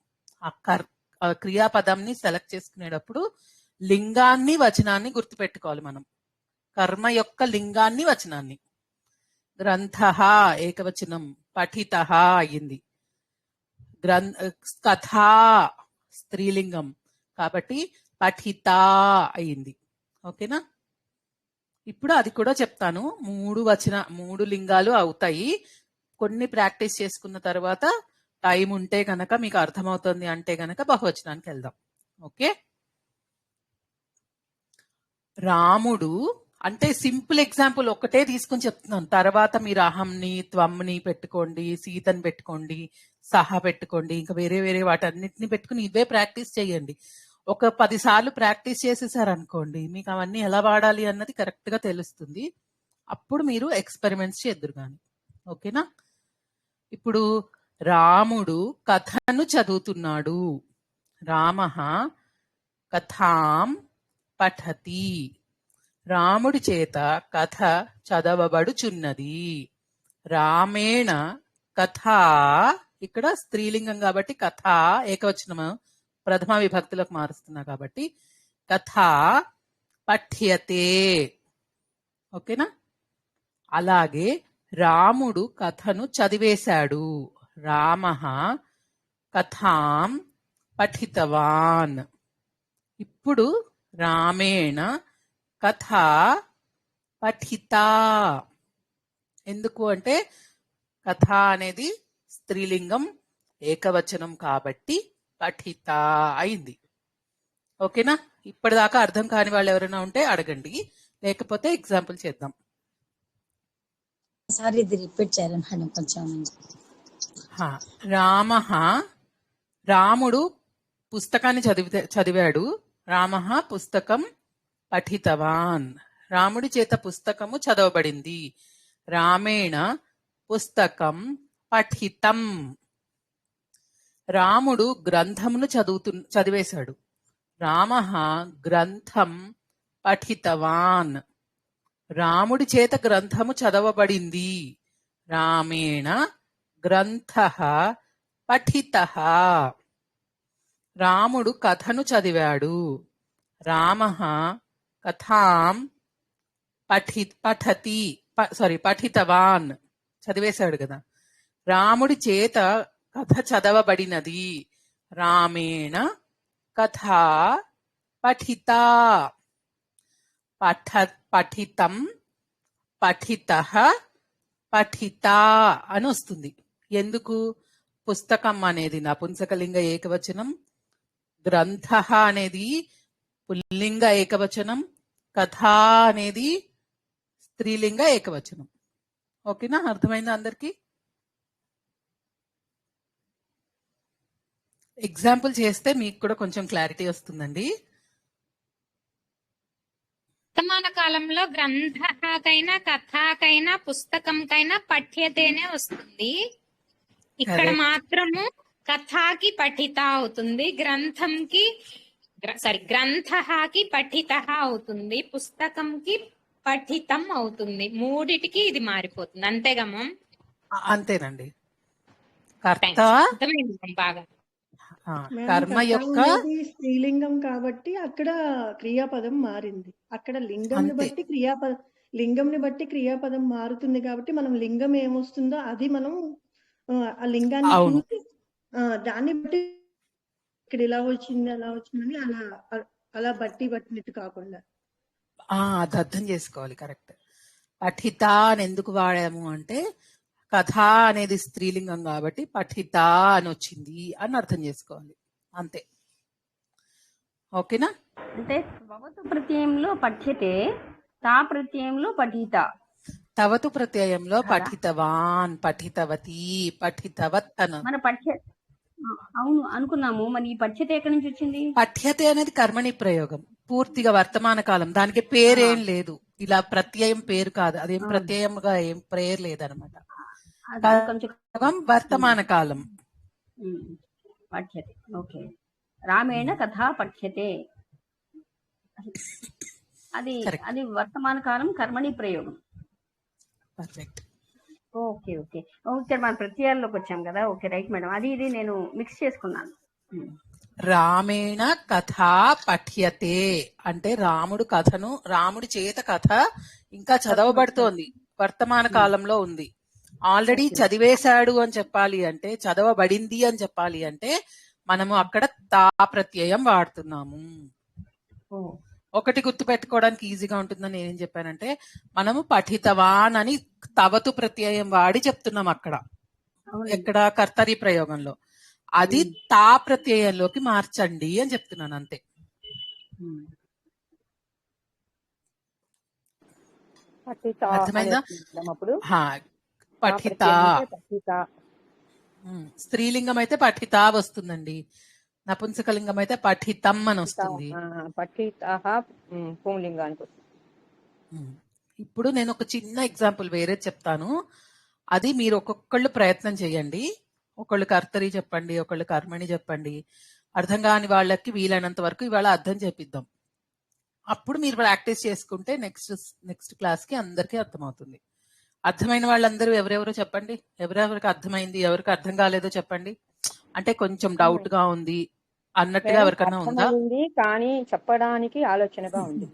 ఆ క్రియాపదంని సెలెక్ట్ చేసుకునేటప్పుడు లింగాన్ని వచనాన్ని గుర్తుపెట్టుకోవాలి మనం. కర్మ యొక్క లింగాన్ని వచనాన్ని. గ్రంథః ఏకవచనం, పఠితః అయ్యింది. కథా స్త్రీలింగం కాబట్టి పఠిత అయ్యింది. ఓకేనా? ఇప్పుడు అది కూడా చెప్తాను. 3 లింగాలు అవుతాయి. కొన్ని ప్రాక్టీస్ చేసుకున్న తర్వాత టైం ఉంటే గనక మీకు అర్థమవుతుంది అంటే గనక బహువచనానికి వెళ్దాం. ఓకే? రాముడు అంటే సింపుల్ ఎగ్జాంపుల్ ఒకటే తీసుకుని చెప్తున్నాను. తర్వాత మీరు అహంని, త్వమ్ని పెట్టుకోండి, సీతని పెట్టుకోండి, సహా పెట్టుకోండి, ఇంకా వేరే వేరే వాటన్నిటిని పెట్టుకుని ఇవే ప్రాక్టీస్ చేయండి. ఒక 10 సార్లు ప్రాక్టీస్ చేసేసారనుకోండి, మీకు అవన్నీ ఎలా వాడాలి అన్నది కరెక్ట్ గా తెలుస్తుంది. అప్పుడు మీరు ఎక్స్పెరిమెంట్స్ చేద్దురు కానీ. ఓకేనా? ఇప్పుడు రాముడు కథను చదువుతున్నాడు. రామః కథాం పఠతి. రాముడి చేత కథ చదవబడుచున్నది. రామేణ కథ, ఇక్కడ స్త్రీలింగం కాబట్టి కథ ఏకవచనం ప్రథమ విభక్తిలోకి మారుస్తున్నా కాబట్టి కథ పఠ్యతే. ఓకేనా? అలాగే రాముడు కథను చదివేశాడు. రామః కథాం పఠితవాన్. ఇప్పుడు రామేణ కథ పఠిత ఎందుకు అంటే కథ అనేది స్త్రీలింగం ఏకవచనం కాబట్టి పఠిత అయింది. ఓకేనా? ఇప్పటిదాకా అర్థం కాని వాళ్ళు ఎవరైనా ఉంటే అడగండి, లేకపోతే ఎగ్జాంపుల్ చేద్దాం. సార్ ఇది రిపీట్ చేయాలి మేడం కొంచెం. రాముడు పుస్తకాన్ని చదివాడు. రామ పుస్తకం పఠితవాన్. రాముడి చేత పుస్తకము చదవబడింది. రామేణ పుస్తకం పఠితం. రాముడు గ్రంథమును చదివేశాడు. రామ గ్రంథం పఠితవాన్. రాముడి చేత గ్రంథము చదవబడింది. రామేణ గ్రంథః పఠితః. రాముడు కథను చదివాడు. రామః కథాం పఠితవాన్. చదివేశాడు కదా. రాముడి చేత కథ చదవబడినది. రామేణ కథా పఠితా. పఠితం పఠితః పఠితా అని వస్తుంది. ఎందుకు? పుస్తకం అనేది నపుంసకలింగ ఏకవచనం, గ్రంథః అనేది పుల్లింగ ఏకవచనం, కథా అనేది స్త్రీలింగ ఏకవచనం. ఓకేనా? అర్థమైందా అందరికి? ఎగ్జాంపుల్ చేస్తే మీకు కూడా కొంచెం క్లారిటీ వస్తుందండి. వర్తమాన కాలంలో గ్రంథకైనా కథకైనా పుస్తకంకైనా పఠ్యతేనే వస్తుంది. ఇక్కడ మాత్రము కథకి పఠిత అవుతుంది, గ్రంథకి పఠిత అవుతుంది, పుస్తకంకి పఠితం అవుతుంది. మూడిటికి ఇది మారిపోతుంది. అంతేగా మమ్? అంతేనండి. కర్త బాగా కర్మ యొక్క స్త్రీలింగం కాబట్టి అక్కడ క్రియాపదం మారింది. అక్కడ లింగంని బట్టి క్రియాపదం మారుతుంది కాబట్టి మనం లింగం ఏమొస్తుందో అది మనం ఆ లింగాన్ని చూసి దాన్ని బట్టి ఇక్కడ ఇలా వచ్చింది అలా వచ్చిందని అలా పట్టినట్టు కాకుండా అది అర్థం చేసుకోవాలి. కరెక్ట్. పఠిత అని ఎందుకు వాడాము అంటే కథ అనేది స్త్రీలింగం కాబట్టి పఠిత అని వచ్చింది అని అర్థం చేసుకోవాలి. అంతే. ఓకేనా? అంటే భవతు ప్రత్యయంలో పఠ్యతే, తా ప్రత్యయంలో పఠిత. తవతు ప్రత్యయంలో పఠితవాన్, పఠితవతి, పఠితవత్ అన. మన అవును అనుకున్నాము. మరి ఈ పఠ్యత ఎక్కడి నుంచి వచ్చింది? పఠ్యతే అనేది కర్మణి ప్రయోగం, పూర్తిగా వర్తమాన కాలం. దానికి పేరేం లేదు. ఇలా ప్రత్యయం పేరు కాదు. అదేం ప్రత్యయంగా ఏం పేరు లేదనమాట. వర్తమాన కాలం పఠ్యతే. ఓకే. రామేణ కథా పఠ్యతే. అది వర్తమాన కాలం కర్మణి ప్రయోగం. పర్ఫెక్ట్. Okay okay okay. మన ప్రత్యయాల్లోకి వచ్చాం కదా. Okay right madam. ఇది నేను మిక్స్ చేసుకున్నాను. రామేణ కథా పఠ్యతే అంటే రాముడి చేత కథ ఇంకా చదవబడుతోంది, వర్తమాన కాలంలో ఉంది. ఆల్రెడీ చదివేశాడు అని చెప్పాలి అంటే, చదవబడింది అని చెప్పాలి అంటే మనము అక్కడ తా ప్రత్యయం వాడుతున్నాము. ఒకటి గుర్తు పెట్టుకోవడానికి ఈజీగా ఉంటుందని నేనేం చెప్పానంటే, మనము పఠితవాన్ అని తవతు ప్రత్యయం వాడి చెప్తున్నాం అక్కడ. ఎక్కడ? కర్తరి ప్రయోగంలో. అది తా ప్రత్యయంలోకి మార్చండి అని చెప్తున్నాను. అంతే. అర్థమైందా? పఠిత స్త్రీలింగం అయితే పఠిత వస్తుందండి. నపుంసకలింగం అయితే పఠితం అని వస్తుంది. ఇప్పుడు నేను ఒక చిన్న ఎగ్జాంపుల్ వేరే చెప్తాను. అది మీరు ఒక్కొక్కళ్ళు ప్రయత్నం చేయండి. ఒకళ్ళు కర్తరి చెప్పండి, ఒకళ్ళు కర్మని చెప్పండి. అర్థం కాని వాళ్ళకి వీలైనంత వరకు ఇవాళ అర్థం చేపిద్దాం. అప్పుడు మీరు ప్రాక్టీస్ చేసుకుంటే నెక్స్ట్ క్లాస్ కి అందరికీ అర్థమవుతుంది. అర్థమైన వాళ్ళందరూ ఎవరెవరో చెప్పండి. ఎవరెవరికి అర్థమైంది, ఎవరికి అర్థం కాలేదో చెప్పండి. అంటే కొంచెం డౌట్ గా ఉంది అన్నట్టుగా ఎవరికన్నా ఉందా? కానీ చెప్పడానికి ఆలోచనగా ఉంది.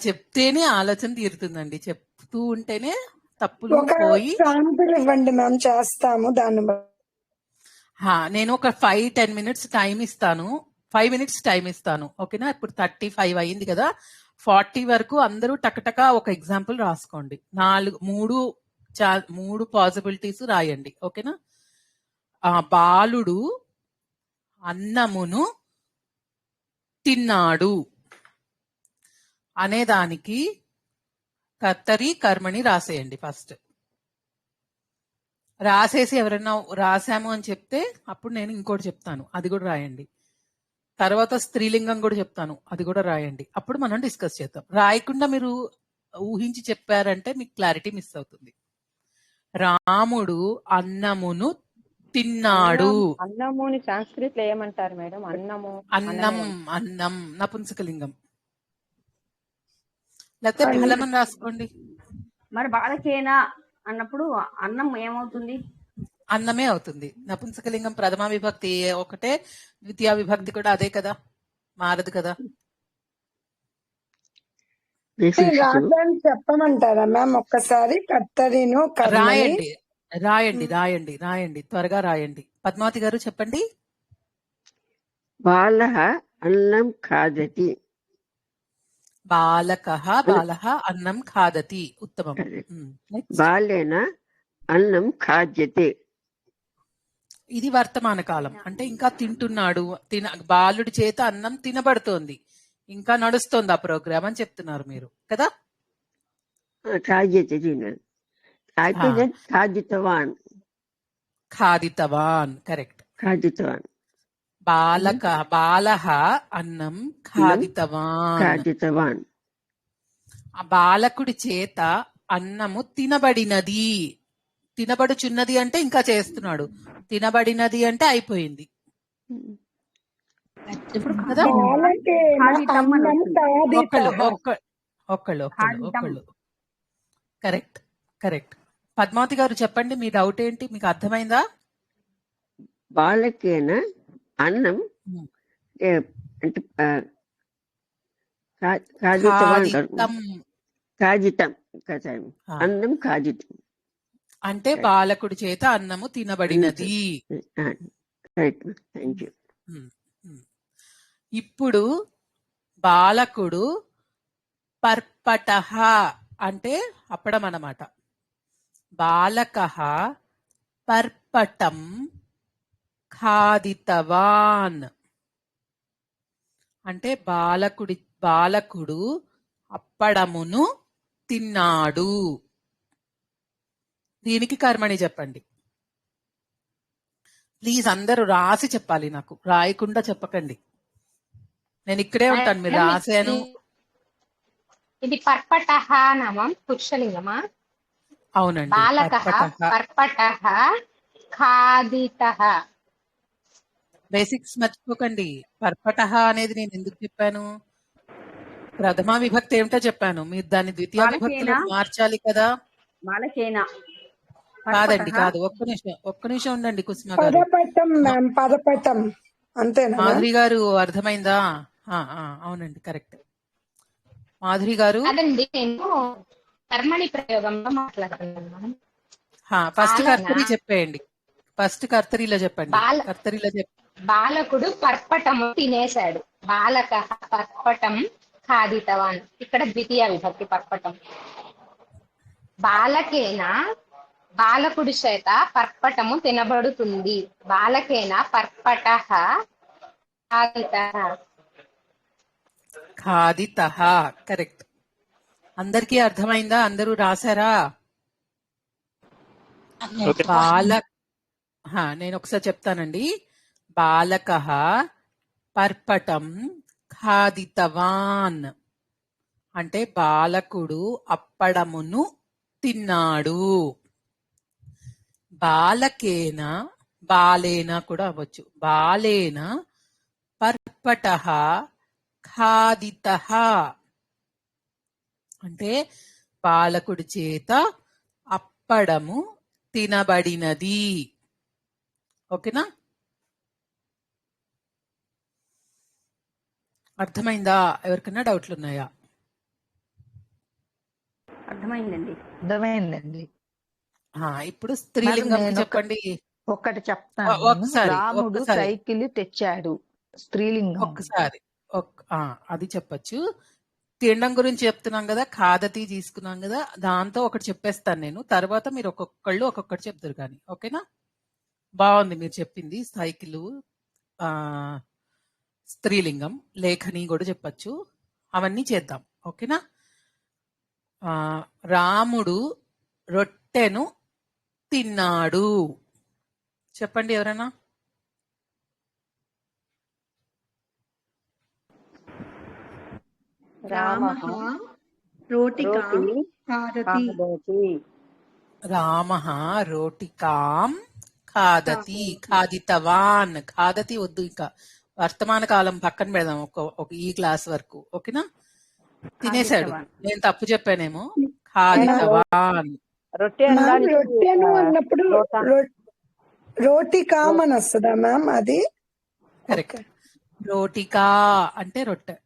చెప్తేనే ఆలోచన తీరుతుందండి. చెప్తూ ఉంటేనే తప్పులు పోయి. ఇవ్వండి మ్యామ్, చేస్తాము దాన్ని. నేను ఒక 5-10 minutes టైం ఇస్తాను. 5 minutes టైం ఇస్తాను. ఓకేనా? ఇప్పుడు 35 అయింది కదా. 40 వరకు అందరూ టకటక ఒక ఎగ్జాంపుల్ రాసుకోండి. 3 3 పాసిబిలిటీస్ రాయండి. ఓకేనా? బాలుడు అన్నమును తిన్నాడు అనేదానికి కర్తరి కర్మని రాసేయండి. ఫస్ట్ రాసేసి ఎవరైనా రాసాము అని చెప్తే అప్పుడు నేను ఇంకోటి చెప్తాను, అది కూడా రాయండి. తర్వాత స్త్రీలింగం కూడా చెప్తాను, అది కూడా రాయండి. అప్పుడు మనం డిస్కస్ చేద్దాం. రాయకుండా మీరు ఊహించి చెప్పారంటే మీకు క్లారిటీ మిస్ అవుతుంది. రాముడు అన్నమును తిన్నాడు. అన్నముని సంస్కృత్ లో ఏమంటారు మేడం? అన్నము అన్నం అన్నం నపుంసకలింగం. లేకపోతే ఫలమని రాసుకోండి. మరి బాలకేనా అన్నప్పుడు అన్నం ఏమవుతుంది? అన్నమే అవుతుంది. నపుంసకలింగం ప్రథమ విభక్తి ఒకటే, ద్వితీయ విభక్తి కూడా అదే కదా, మారదు కదా. రాదని చెప్పమంటారా మ్యామ్? ఒక్కసారి కర్తరిను కర్మని రాయండి రాయండి రాయండి రాయండి, త్వరగా రాయండి. పద్మావతి గారు చెప్పండి. బాలః అన్నం ఖాదతి. బాలకః బాలః అన్నం ఖాదతి. ఉత్తమం. బాలేన అన్నం ఖాద్యతే. ఇది వర్తమాన కాలం, అంటే ఇంకా తింటున్నాడు. బాలుడి చేత అన్నం తినబడుతోంది, ఇంకా నడుస్తోంది ఆ ప్రోగ్రామ్ అని చెప్తున్నారు మీరు కదా. ఖాద్యతే తినాలి. అయిపోయింది. ఖాదితవాన్. ఖాదితవాన్ కరెక్ట్. ఖాదితవాన్. బాలః అన్నం ఖాదితవాన్. ఖాదితవాన్. ఆ బాలకుడి చేత అన్నము తినబడినది. తినబడుచున్నది అంటే ఇంకా చేస్తున్నాడు, తినబడినది అంటే అయిపోయింది. కదా? ఒక్కళ్ళు. Correct correct. పద్మావతి గారు చెప్పండి, మీ డౌట్ ఏంటి? మీకు అర్థమైందా? బాలకేన అన్నం అంటే ఖాదితం. అన్నం ఖాదితం అంటే బాలకుడి చేత అన్నము తినబడినది. ఇప్పుడు బాలకుడు పర్పటః అంటే అప్పడం అన్నమాట. బాలకః పర్పటం ఖాదితవాన్ అంటే బాలకుడు అప్పడమును తిన్నాడు. దీనికి కర్మని చెప్పండి. ప్లీజ్ అందరూ రాసి చెప్పాలి, నాకు రాయకుండా చెప్పకండి. నేను ఇక్కడే ఉంటాను, మీరు రాసాను. ఇది పర్పటః నామం పురుషలింగమా? అవునండి. బాలకః పర్పటః ఖాదితః. బేసిక్స్ మర్చిపోకండి. పర్పటః అనేది నేను ఎందుకు చెప్పాను? ప్రథమ విభక్తి ఏమిటో చెప్పాను, మీరు దాన్ని ద్వితీయ విభక్తిలో మార్చాలి కదా. బాలకేనా కాదండి, కాదు. ఒక్క నిమిషం ఉండండి కుసుమ గారు. పదపటం అంతేనా? మాధురి గారు అర్థమైందా? అవునండి, కరెక్ట్. మాధురి గారు అదండి, నేను కర్మణి ప్రయోగంలో మాట్లాడుతున్నాను. ఫస్ట్ కర్తరి చెప్పేయండి. ఫస్ట్ కర్తరిలో చెప్పండి. కర్తరిలో బాలకుడు పర్పటము తినేశాడు. బాలకః పర్పటం ఖాదితవాన్. ఇక్కడ ద్వితీయ విభక్తి పర్పటం. బాలకేన బాలకుడి చేత పర్పటము తినబడుతుంది. బాలకేన పర్పటః ఖాదితః కరెక్ట్. అందరికీ అర్థమైందా? అందరూ రాశారా? నేను ఒకసారి చెప్తానండి. బాలకః పర్పటం ఖాదితవాన్ అంటే బాలకుడు అప్పడమును తిన్నాడు. బాలకేన బాలేన కూడా అవ్వచ్చు. బాలేన పర్పటః ఖాదితః అంటే బాలకుడి చేత అప్పడము తినబడినది. ఓకేనా? అర్థమైందా? ఎవరికైనా డౌట్లు ఉన్నాయా? అర్థమైందండి. ఇప్పుడు స్త్రీలింగం చెప్పండి. ఒక్కటి చెప్తాను. రాముడు సైకిల్ తెచ్చాడు. స్త్రీలింగం. ఒక్కసారి అది చెప్పచ్చు. తినడం గురించి చెప్తున్నాం కదా, ఖాదతి తీసుకున్నాం కదా, దాంతో ఒకటి చెప్పేస్తాను నేను, తర్వాత మీరు ఒక్కొక్కటి చెప్తారు కానీ, ఓకేనా? బాగుంది మీరు చెప్పింది. సైకిలు, ఆ స్త్రీలింగం, లేఖని కూడా చెప్పచ్చు. అవన్నీ చేద్దాం, ఓకేనా? రాముడు రొట్టెను తిన్నాడు. చెప్పండి ఎవరైనా. రామః రోటికాం ఖాదతి. రామః రోటికాం ఖాదతి. ఖాదితవాన్. ఖాదతి వద్దు, ఇంకా వర్తమాన కాలం పక్కన పెడదాం ఒక ఈ క్లాస్ వరకు, ఓకేనా? తినేశాడు. నేను తప్పు చెప్పానేమో. ఖాదితవాన్. రొట్టెను అన్నప్పుడు రోటికాం అని వస్తుందా మ్యామ్? అది కరెక్ట్. రోటికా అంటే రొట్టె,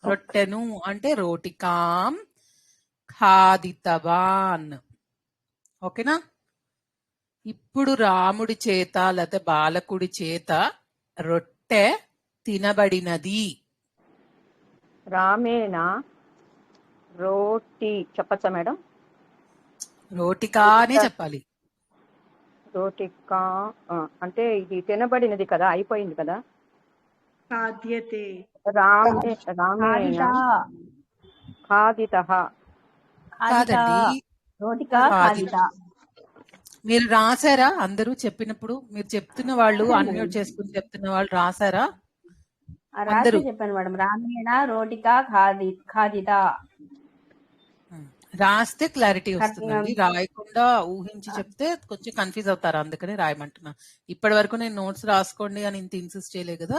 రొట్టెను అంటే రోటికాం ఖాదితవాన్, ఓకేనా? ఇప్పుడు రాముడి చేత లేకపోతే బాలకుడి చేత రొట్టె తినబడినది. రామేణ రోటి చెప్పచ్చా మేడం? రోటికా అనే చెప్పాలి. రోటికా అంటే ఇది తినబడినది కదా, అయిపోయింది కదా. ఖాద్యతే. రామేణ ఖాదితః. కాదండి, రోటికా ఖాదిత. మీరు రాసారా? అందరూ చెప్పినప్పుడు మీరు చెప్తున్న వాళ్ళు అన్మ్యూట్ చేసుకుని చెప్తున్న వాళ్ళు రాసారా? రాసి చెప్పాను మేడం. రామేణ రోటికా ఖాదిత. రాస్తే క్లారిటీ వస్తుందండి, రాయకుండా ఊహించి చెప్తే కొంచెం కన్ఫ్యూజ్ అవుతారు, అందుకని రాయమంటున్నా. ఇప్పటి వరకు నేను నోట్స్ రాసుకోండి అని ఇంత ఇన్సిస్ట్ చేయలే కదా,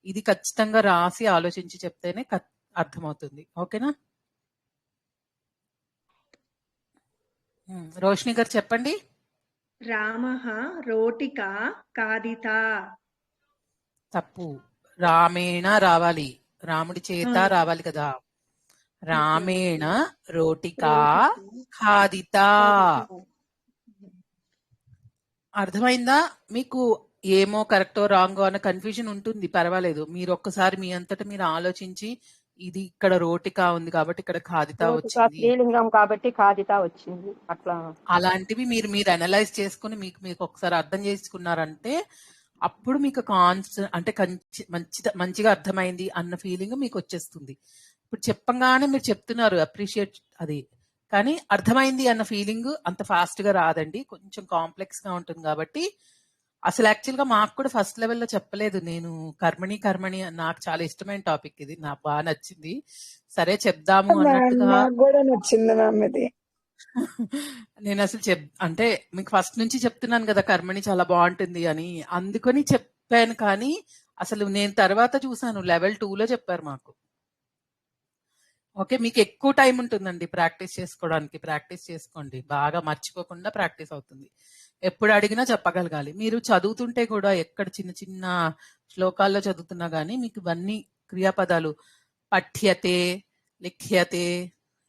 ఇది ఖచ్చితంగా రాసి ఆలోచించి చెప్తేనే అర్థమవుతుంది, ఓకేనా? రోషిని గారు చెప్పండి. రామః రోటికా ఖాదిత. తప్పు. రామేణ రావాలి, రాముడి చేత రావాలి కదా. రామేణ రోటికా ఖాదిత. అర్థమైందా మీకు? ఏమో కరెక్టో రాంగో అన్న కన్ఫ్యూజన్ ఉంటుంది, పర్వాలేదు. మీరు ఒక్కసారి మీ అంతటా మీరు ఆలోచించి, ఇది ఇక్కడ రోటికా ఉంది కాబట్టి ఇక్కడ ఖాదిత వచ్చింది, స్త్రీలింగం కాబట్టి ఖాదిత వచ్చింది, అట్లా అలాంటివి మీరు అనలైజ్ చేసుకుని మీకు ఒకసారి అర్థం చేసుకున్నారంటే అప్పుడు మీకు అంటే మంచిగా అర్థమైంది అన్న ఫీలింగ్ మీకు వచ్చేస్తుంది. ఇప్పుడు చెప్పంగానే మీరు చెప్తున్నారు అప్రిషియేట్ అది, కానీ అర్థమైంది అన్న ఫీలింగ్ అంత ఫాస్ట్ గా రాదండి, కొంచెం కాంప్లెక్స్ గా ఉంటుంది. కాబట్టి అసలు యాక్చువల్ గా మాకు కూడా ఫస్ట్ లెవెల్లో చెప్పలేదు. నేను కర్మణి నాకు చాలా ఇష్టమైన టాపిక్ ఇది, నాకు బాగా నచ్చింది. సరే చెప్దాము అన్నట్టుగా నాకు కూడా నచ్చింది మ్యామ్ ఇది. నేను అసలు అంటే మీకు ఫస్ట్ నుంచి చెప్తున్నాను కదా కర్మణి చాలా బాగుంటుంది అని, అందుకని చెప్పాను. కానీ అసలు నేను తర్వాత చూసాను లెవెల్ 2లో చెప్పారు మాకు. ఓకే, మీకు ఎక్కువ టైం ఉంటుందండి ప్రాక్టీస్ చేసుకోవడానికి. ప్రాక్టీస్ చేసుకోండి, బాగా మర్చిపోకుండా ప్రాక్టీస్ అవుతుంది. ఎప్పుడు అడిగినా చెప్పగలగాలి. మీరు చదువుతుంటే కూడా ఎక్కడ చిన్న చిన్న శ్లోకాల్లో చదువుతున్నా గానీ మీకు ఇవన్నీ క్రియాపదాలు పఠ్యతే, లిఖ్యతే,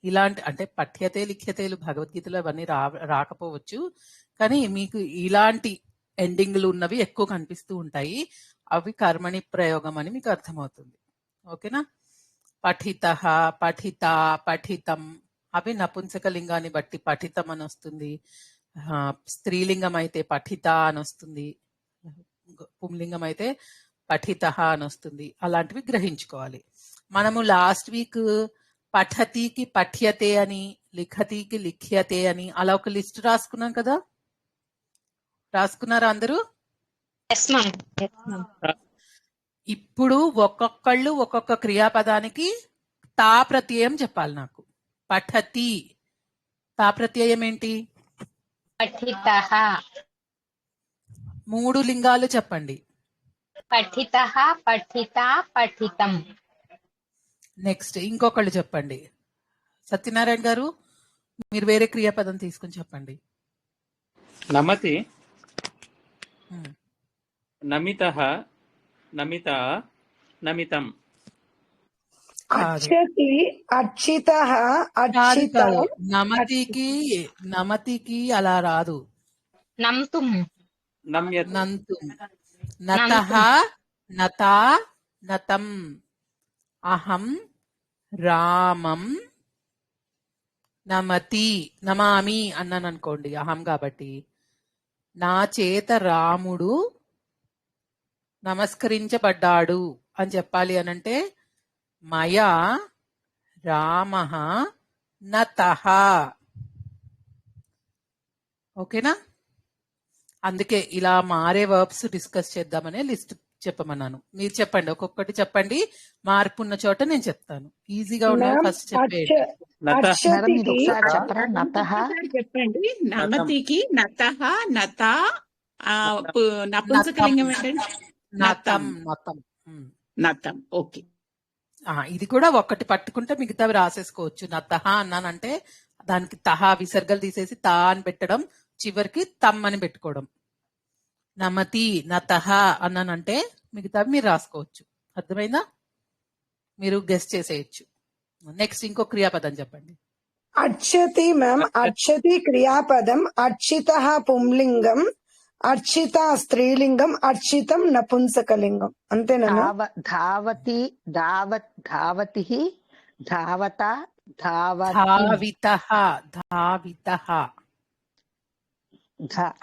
ఇలాంటి అంటే పఠ్యతే లిఖ్యతేలు భగవద్గీతలో అవన్నీ రాకపోవచ్చు, కానీ మీకు ఇలాంటి ఎండింగ్లు ఉన్నవి ఎక్కువ కనిపిస్తూ ఉంటాయి. అవి కర్మణి ప్రయోగం అని మీకు అర్థమవుతుంది, ఓకేనా? పఠిత, పఠిత, పఠితం అవి నపుంసక లింగాన్ని బట్టి పఠితం అని వస్తుంది. స్త్రీలింగం అయితే పఠిత అని వస్తుంది, పుంలింగం అయితే పఠిత అని వస్తుంది. అలాంటివి గ్రహించుకోవాలి. మనము లాస్ట్ వీక్ పఠతికి పఠ్యతే అని, లిఖతికి లిఖ్యతే అని అలా ఒక లిస్ట్ రాసుకున్నాం కదా, రాసుకున్నారా అందరూ? ఇప్పుడు ఒక్కొక్కళ్ళు ఒక్కొక్క క్రియాపదానికి తా ప్రత్యయం చెప్పాలి నాకు. పఠతి తా ప్రత్యయం ఏంటి? పఠితః. 3 లింగాలు చెప్పండి. పఠితః, పఠిత, పఠితం. నెక్స్ట్ ఇంకొకళ్ళు చెప్పండి. సత్యనారాయణ గారు మీరు వేరే క్రియాపదం తీసుకుని చెప్పండి. నమతి, నమితః, నమిత, నమితం. అర్చతి, అర్చితః, అర్చిత. నమతికి అలా రాదు. నంతుం, నంతుం, నతః, నతా, నతం, అహం, రామం నమతి నమామి అన్నాను అనుకోండి, అహం కాబట్టి. నా చేత రాముడు నమస్కరించబడ్డాడు అని చెప్పాలి అనంటే మయా రామః నతః. ఓకేనా? అందుకే ఇలా మారే వర్బ్స్ డిస్కస్ చేద్దామనే లిస్ట్ చెప్పమన్నాను. మీరు చెప్పండి, ఒక్కొక్కటి చెప్పండి, మార్పు ఉన్న చోట నేను చెప్తాను. ఈజీగా ఉండదు ఫస్ట్ చెప్పేయండి. మేడం ఇది ఒకసారి చెప్పరా? నతః చెప్పండి. నమతికి నతః నత నపుంసకలింగం ఏంటండి? నతం నతం. నతం. ఓకే. ఇది కూడా ఒక్కటి పట్టుకుంటే మిగతావి రాసేసుకోవచ్చు. నతః అన్నానంటే దానికి తహ విసర్గలు తీసేసి తా అని పెట్టడం, చివరికి తమ్ అని పెట్టుకోవడం. నమతి నతః అన్నానంటే మిగతావి మీరు రాసుకోవచ్చు. అర్థమైందా? మీరు గెస్ చేసేయచ్చు. నెక్స్ట్ ఇంకో క్రియాపదం చెప్పండి. అర్చతి మ్యామ్. అర్చతి క్రియాపదం, అర్చితః పుంలింగం, అర్చిత స్త్రీలింగం, అర్చితం నపుంసకలింగం. అంతేనా? ధావతి ధావతి ధావత ధావితః ధావితః.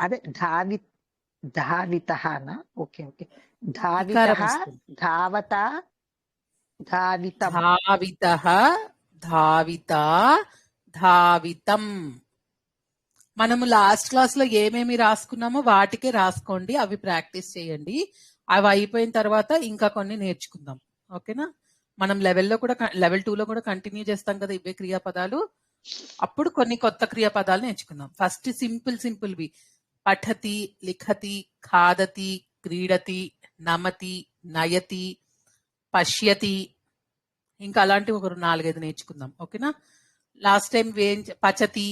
అదే ధావితఃనా? Okay okay. ధావితః ధావత ధావితం. ధావితః ధావిత ధావితం. మనము లాస్ట్ క్లాస్ లో ఏమేమి రాసుకున్నామో వాటికే రాసుకోండి, అవి ప్రాక్టీస్ చేయండి. అవి అయిపోయిన తర్వాత ఇంకా కొన్ని నేర్చుకుందాం. ఓకేనా? మనం లెవెల్ 2లో కూడా కంటిన్యూ చేస్తాం కదా ఇవే క్రియాపదాలు. అప్పుడు కొన్ని కొత్త క్రియాపదాలు నేర్చుకుందాం. ఫస్ట్ సింపుల్వి పఠతి, లిఖతి, ఖాదతి, క్రీడతి, నమతి, నయతి, పశ్యతి, ఇంకా అలాంటివి ఒక 4-5 నేర్చుకుందాం. ఓకేనా? లాస్ట్ టైం పచతి,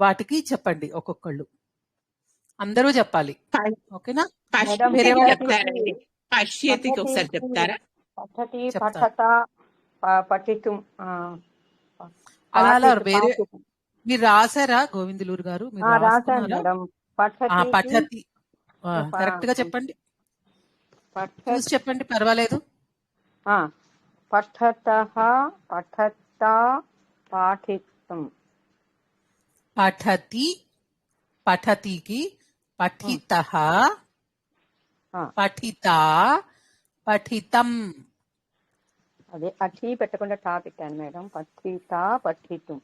వాటికి చెప్పండి ఒక్కొక్కళ్ళు, అందరూ చెప్పాలి. ఓకేనా? పశ్యతికి ఒకసారి చెప్తారా? పఠతి పఠత పఠితుం. అలా వేరే మీరు రాసారా గోవిందులూరు గారు? మీరు రాశాను మేడం. పఠతి కరెక్ట్ గా చెప్పండి, చూసి చెప్పండి, పర్వాలేదు. పఠతః పఠత పాఠితం. పఠతి పఠతికి పఠితః పఠితా పఠితం. అదే అఠి పెట్టకుండా టా పెట్టాను మేడం. పఠిత పఠితం.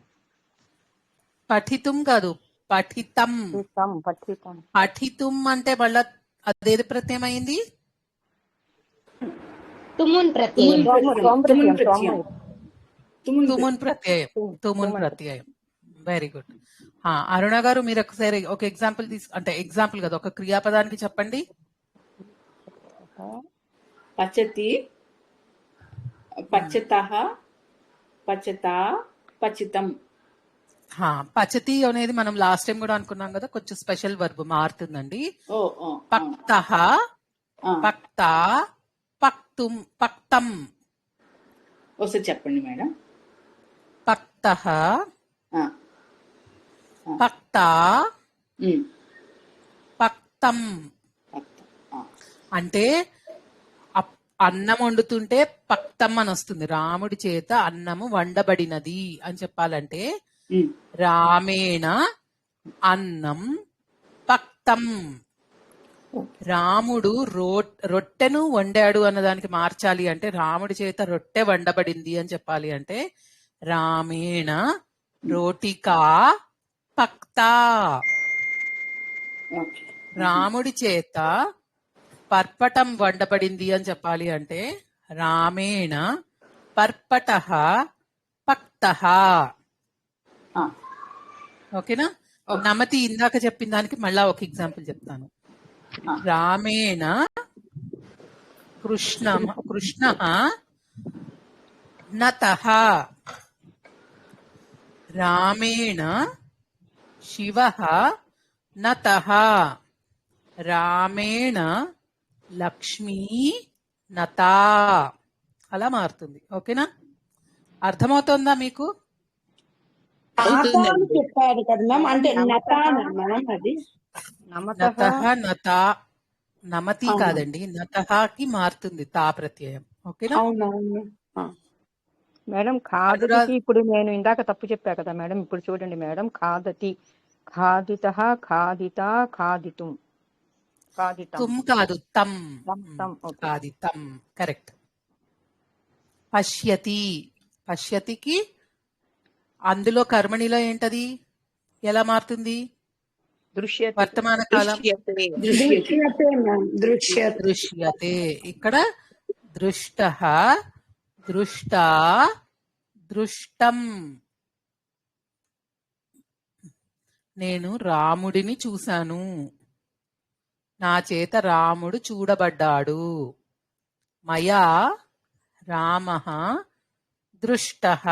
పఠితం కాదు, పఠితం. పఠితం పఠితం అంటే మళ్ళా అదేది ప్రత్యయం అయింది? తుమున్ ప్రత్యయం. తుమున్ ప్రత్యయం. Very good. అరుణ గారు మీరు ఒకసారి ఒక ఎగ్జాంపుల్ అంటే ఎగ్జాంపుల్ కదా, ఒక క్రియాపదానికి చెప్పండి. పచతి, పచతః, పచతా, పచితం. పచతి అనేది మనం లాస్ట్ టైం కూడా అనుకున్నాం కదా, కొంచెం స్పెషల్ వర్బ్ మారుతుందండి. పక్తః, పక్తా, పక్తుం, పక్తం. ఒకసారి చెప్పండి మేడం. పక్తః, పక్తా, పక్తం. అంటే అన్నం వండుతుంటే పక్తం అని వస్తుంది. రాముడి చేత అన్నము వండబడినది అని చెప్పాలంటే రామేణ అన్నం పక్తం. రాముడు రొట్టెను వండాడు అన్నదానికి మార్చాలి అంటే రాముడి చేత రొట్టె వండబడింది అని చెప్పాలి అంటే రామేణ రోటికా పక్తా. రాముడి చేత పర్పటం వండబడింది అని చెప్పాలి అంటే రామేణ పర్పటః పక్తః. ఓకేనా? నమతి ఇందాక చెప్పిన దానికి మళ్ళా ఒక ఎగ్జాంపుల్ చెప్తాను. రామేణ కృష్ణః నతః. రామేణ శివః నతః. రామేణ లక్ష్మీ నతా. అలా మారుతుంది. ఓకేనా? అర్థమవుతుందా మీకు? చెప్పారు కదా మ్యామ్, అంటే అది నతః నతా. నమతి కాదండి, నతఃకి మారుతుంది తా ప్రత్యయం. ఓకేనా? మేడం అనురాగ్ ఖాదతికి ఇప్పుడు నేను ఇందాక తప్పు చెప్పా కదా మేడం, ఇప్పుడు చూడండి మేడం, ఖాదతి, ఖాదిత, ఖాదిత, ఖాదితుం, ఖాదితం, తుమ్ కాదు, తం. తం. ఓకే. ఖాదితం కరెక్ట్. పశ్యతి, పశ్యతికి అందులో కర్మణిలో ఏంటది, ఎలా మారుతుంది? దృశ్యతే. వర్తమాన కాలం దృశ్యతే. దృశ్యతే మ్యామ్, దృశ్యతే. దృశ్యతే. ఇక్కడ దృష్టః, దృష్టా, దృష్టం. నేను రాముడిని చూశాను, నా చేత రాముడు చూడబడ్డాడు. మయా రామః దృష్టః,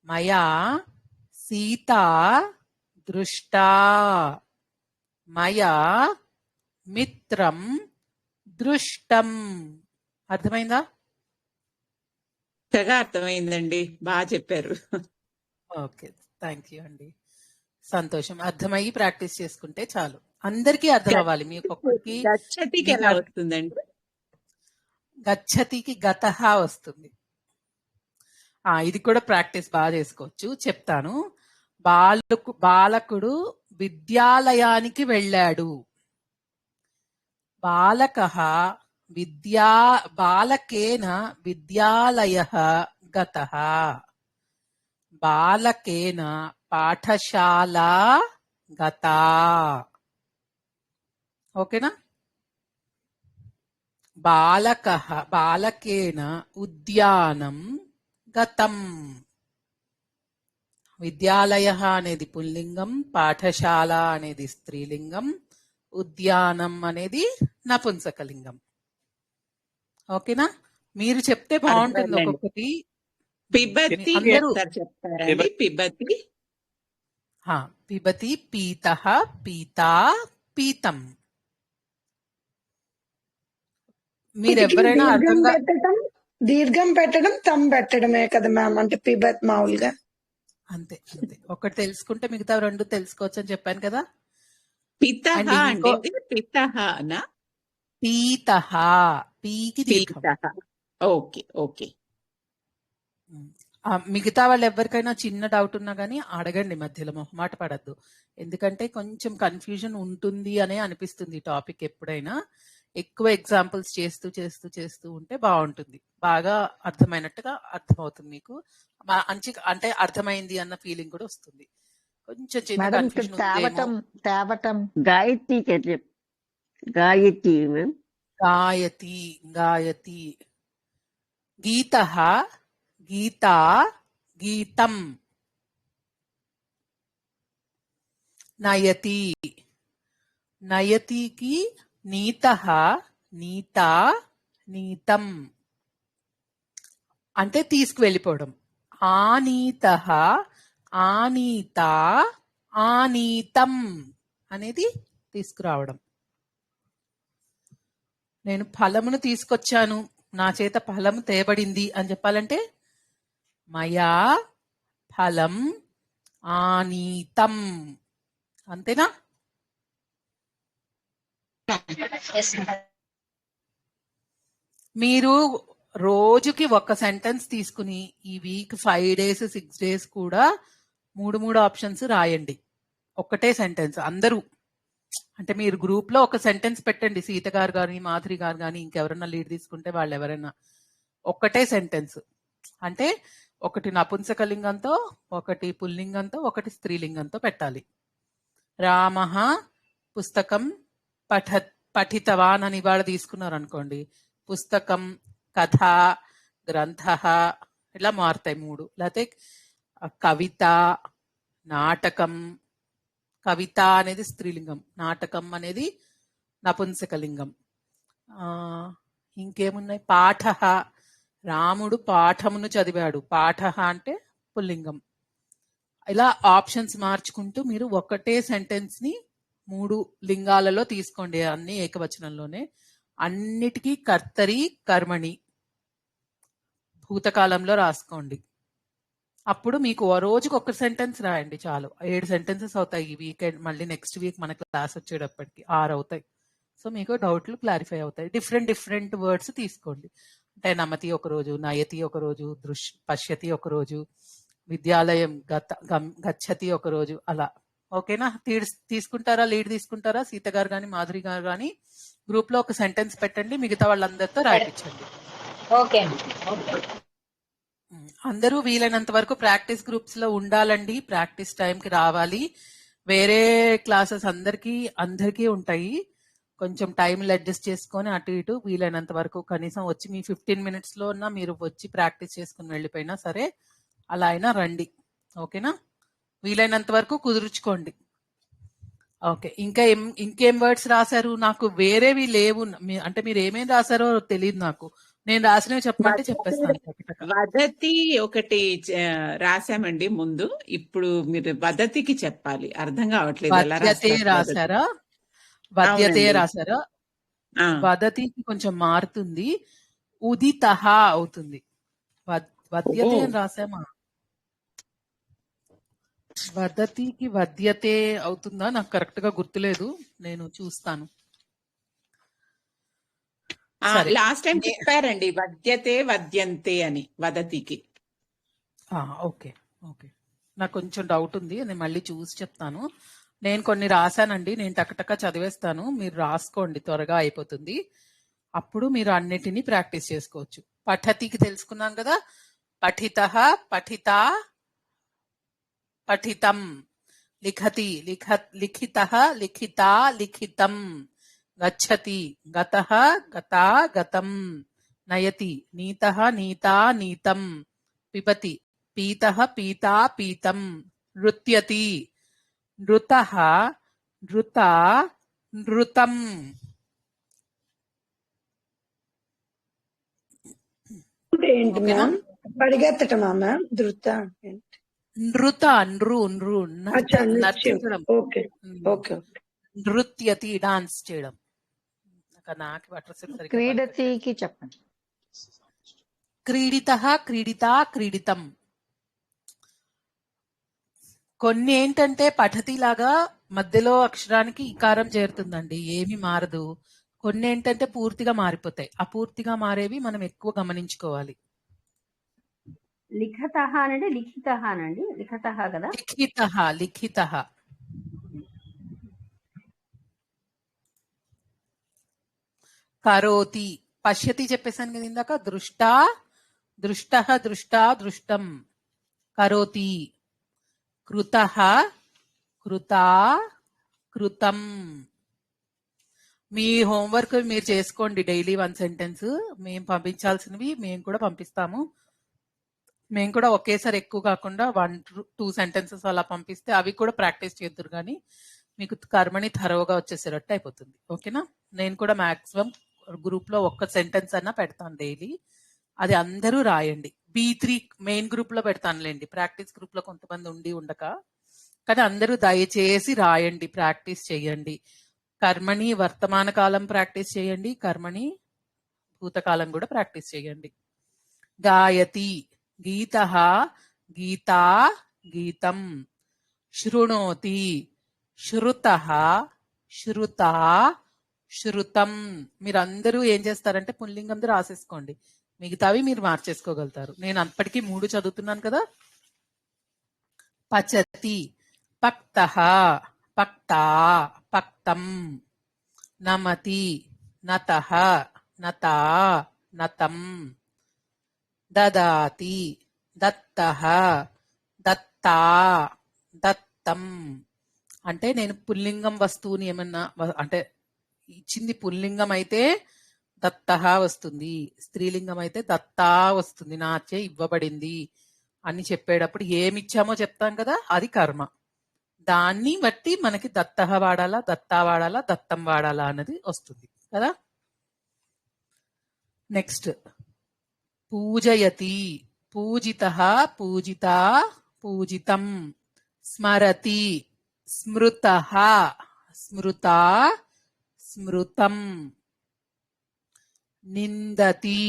మయా సీతా దృష్టా, మయా మిత్రం దృష్టం. అర్థమైందా? చక్కగా అర్థమైందండి, బాగా చెప్పారు. ఓకే, థ్యాంక్ యూ అండి. సంతోషం. అర్థమయ్యి ప్రాక్టీస్ చేసుకుంటే చాలు. అందరికీ అర్థం అవ్వాలి. మీకు ఒక్కరికి గచ్చతికి ఎలా వస్తుందండి? గచ్చతికి గతః వస్తుంది. ఇది కూడా ప్రాక్టీస్ బాగా చేసుకోవచ్చు, చెప్తాను. బాలకుడు విద్యాలయానికి వెళ్ళాడు. బాలకః బాలకేన విద్యాలయః గతః. బాలకేన పాఠశాలా గతా. ఓకేనా? బాలకేన ఉద్యానం గతం. విద్యాలయ అనేది పుల్లింగం, పాఠశాల అనేది స్త్రీలింగం, ఉద్యానం అనేది నపుంసకలింగం. ఓకేనా? మీరు చెప్తే బాగుంటుంది. ఒక్కొక్కటి పిబతి అందరూ చెప్తారండి. పిబతి, పిబతి, పీతః, పీతా, పీతం. మీరెవరైనా అర్థంగా దీర్ఘం పెట్టడం, తం పెట్టడమే కదా మ్యామ్, అంటే పిబత్ మామూలుగా. అంతే అంతే. ఒకటి తెలుసుకుంటే మిగతా రెండు తెలుసుకోవచ్చు అని చెప్పాను కదా. పితః అంటే పితఃనా? పీతః, పీకి దీర్ఘం. Okay okay. మిగతా వాళ్ళు ఎవరికైనా చిన్న డౌట్ ఉన్నా గానీ అడగండి, మధ్యలో మొహమాట పడద్దు. ఎందుకంటే కొంచెం కన్ఫ్యూజన్ ఉంటుంది అనే అనిపిస్తుంది టాపిక్. ఎప్పుడైనా ఎక్కువ ఎగ్జాంపుల్స్ చేస్తూ చేస్తూ చేస్తూ ఉంటే బాగుంటుంది, బాగా అర్థమైనట్టుగా అర్థమవుతుంది మీకు. అంటే అర్థమైంది అన్న ఫీలింగ్ కూడా వస్తుంది. కొంచెం చిన్న కన్ఫ్యూజన్ తేవటం గాయత్రి గాయత్రి మ్యామ్. గాయతి, గాయతి. గీతః, గీతా, గీతం. నయతి, నయతికి నీతః, నీతా, నీతం. అంటే తీసుకువెళ్ళిపోవడం. ఆనీతః, ఆనీతా, ఆనీతం అనేది తీసుకురావడం. నేను ఫలమును తీసుకొచ్చాను, నా చేత ఫలం తేబడింది అని చెప్పాలంటే మయా ఫలం ఆనీతం. అంతేనా? మీరు రోజుకి ఒక సెంటెన్స్ తీసుకుని ఈ వీక్ 5 days 6 days కూడా 3 ఆప్షన్స్ రాయండి. ఒకటే సెంటెన్స్ అందరూ. అంటే మీరు గ్రూప్ లో ఒక సెంటెన్స్ పెట్టండి. సీత గారు కానీ, మాధురి గారు కానీ, ఇంకెవరన్నా లీడ్ తీసుకుంటే వాళ్ళు ఎవరైనా ఒకటే సెంటెన్స్. అంటే ఒకటి నపుంసకలింగంతో, ఒకటి పుల్లింగంతో, ఒకటి స్త్రీలింగంతో పెట్టాలి. రామః పుస్తకం పఠితవాన్ అని ఇవాళ తీసుకున్నారు అనుకోండి, పుస్తకం, కథ, గ్రంథ ఇలా మారుతాయి 3. లేకపోతే కవిత, నాటకం. కవిత అనేది స్త్రీలింగం, నాటకం అనేది నపుంసకలింగం. ఇంకేమున్నాయి? పాఠ, రాముడు పాఠమును చదివాడు, పాఠ అంటే పుల్లింగం. ఇలా ఆప్షన్స్ మార్చుకుంటూ మీరు ఒకటే సెంటెన్స్ ని 3 లింగాలలో తీసుకోండి, అన్ని ఏకవచనంలోనే. అన్నిటికీ కర్తరి, కర్మణి భూతకాలంలో రాసుకోండి. అప్పుడు మీకు రోజుకి ఒక సెంటెన్స్ రాయండి చాలు. 7 సెంటెన్సెస్ అవుతాయి ఈ వీకెండ్. మళ్ళీ నెక్స్ట్ వీక్ మన క్లాస్ వచ్చేటప్పటికి 6 అవుతాయి. సో మీకు డౌట్లు క్లారిఫై అవుతాయి. డిఫరెంట్ వర్డ్స్ తీసుకోండి. అంటే నమతి ఒకరోజు, నయతి ఒకరోజు, పశ్యతి ఒకరోజు, విద్యాలయం గచ్చతి ఒకరోజు, అలా. ఓకేనా? తీసుకుంటారా? లీడ్ తీసుకుంటారా? సీత గారు కానీ మాధురి గారు కానీ గ్రూప్ లో ఒక సెంటెన్స్ పెట్టండి, మిగతా వాళ్ళందరితో రాయించండి. ఓకే. అందరూ వీలైనంత వరకు ప్రాక్టీస్ గ్రూప్స్ లో ఉండాలండి. ప్రాక్టీస్ టైం కి రావాలి. వేరే క్లాసెస్ అందరికీ ఉంటాయి. కొంచెం టైంలు అడ్జస్ట్ చేసుకొని అటు ఇటు వీలైనంత వరకు కనీసం వచ్చి మీ 15 minutes లో ఉన్న మీరు వచ్చి ప్రాక్టీస్ చేసుకుని వెళ్ళిపోయినా సరే అలా అయినా రండి. ఓకేనా? వీలైనంత వరకు కుదుర్చుకోండి. ఓకే. ఇంకేం వర్డ్స్ రాశారు? నాకు వేరేవి లేవు. అంటే మీరు ఏమేమి రాశారో తెలియదు నాకు. నేను రాసినవి చెప్పమంటే చెప్పేస్తాను. వదతి ఒకటి రాశామండి ముందు. ఇప్పుడు మీరు వదతికి చెప్పాలి. అర్థం కావట్లేదు. ఎలా రాశారా? వద్యతే రాశారా? వదతికి కొంచెం మారుతుంది. ఉదితః అవుతుంది. వద్యతే అని రాసామా? వదతికి వద్యతే అవుతుందా? నాకు కరెక్ట్ గా గుర్తులేదు, నేను చూస్తాను. లాస్ట్ టైం చెప్పారండి వద్యతే వద్యంతే అని వదతికి. Okay okay. నాకు కొంచెం డౌట్ ఉంది, నేను మళ్ళీ చూసి చెప్తాను. నేను కొన్ని రాశానండి, నేను టకటక చదివేస్తాను, మీరు రాసుకోండి, త్వరగా అయిపోతుంది. అప్పుడు మీరు అన్నిటినీ ప్రాక్టీస్ చేసుకోవచ్చు. పఠతికి తెలుసుకున్నాం కదా. పఠితః పఠితా పఠితం, లిఖతి లిఖితః లిఖితా లిఖితం, గచ్చతి గతః గతా గతం, నయతి నీతః నీతా నీతం, పిబతి పీతః పీతా పీతం, నృత్యతి నృతః నృతా నృతం. ఏంటి మ్యామ్? పరిగెత్తటమా మ్యామ్? నృత నర్తించడం. నృత్యతి డాన్స్ చేయడం. క్రీడతికి చెప్పండి. క్రీడితః క్రీడితా క్రీడితం. కొన్ని ఏంటంటే పఠతి లాగా మధ్యలో అక్షరానికి ఇకారం చేరుతుందండి, ఏమి మారదు. కొన్ని ఏంటంటే పూర్తిగా మారిపోతాయి. అపూర్తిగా మారేవి మనం ఎక్కువ గమనించుకోవాలి. లిఖతః అనండి, లిఖితః అనండి. లిఖతః కదా. లిఖితః. కరోతి. పశ్యతి చెప్పేసాను కదా ఇందాక. దృష్టా దృష్టః దృష్టా దృష్టం. కరోతి. కృతః కృతా కృతం. మీ హోంవర్క్ మీరు చేసుకోండి. Daily 1 sentence. మేము పంపించాల్సినవి మేము కూడా పంపిస్తాము. మేము కూడా ఒకేసారి ఎక్కువ కాకుండా 1-2 sentences అలా పంపిస్తే అవి కూడా ప్రాక్టీస్ చేద్దరు, కానీ మీకు కర్మని థరోగా వచ్చేసేటట్టు అయిపోతుంది. ఓకేనా? నేను కూడా మాక్సిమం గ్రూప్ లో 1 sentence అన్నా పెడతాను డైలీ. అది అందరూ రాయండి. B3 మెయిన్ గ్రూప్ లో పెడతానులేండి, ప్రాక్టీస్ గ్రూప్ లో కొంతమంది ఉండి ఉండక. కానీ అందరూ దయచేసి రాయండి, ప్రాక్టీస్ చేయండి. కర్మని వర్తమాన కాలం ప్రాక్టీస్ చేయండి, కర్మని భూతకాలం కూడా ప్రాక్టీస్ చేయండి. గాయతి గీతః గీతా గీతం. శృణోతి శృతః శృతా శృతం. మీరందరూ ఏం చేస్తారంటే పుల్లింగంతో రాసేసుకోండి, మిగతావి మీరు మార్చేసుకోగలుగుతారు. నేను అప్పటికి 3 చదువుతున్నాను కదా. పచతి పక్తః పక్తా పక్తం. నమతి నతః నతా నతం. దదాతి దత్తః దత్తా దత్తం. అంటే నేను పుల్లింగం వస్తువుని ఏమన్నా అంటే ఇచ్చింది పుల్లింగం అయితే దత్తః వస్తుంది, స్త్రీలింగం అయితే దత్తా వస్తుంది. నాచే ఇవ్వబడింది అని చెప్పేటప్పుడు ఏమిచ్చామో చెప్తాం కదా, అది కర్మ. దాన్ని బట్టి మనకి దత్తః వాడాలా, దత్తా వాడాలా, దత్తం వాడాలా అన్నది వస్తుంది కదా. నెక్స్ట్ పూజయతి. పూజితః పూజితా పూజితం. స్మరతి స్మృతః స్మృతా స్మృతం. నిందతి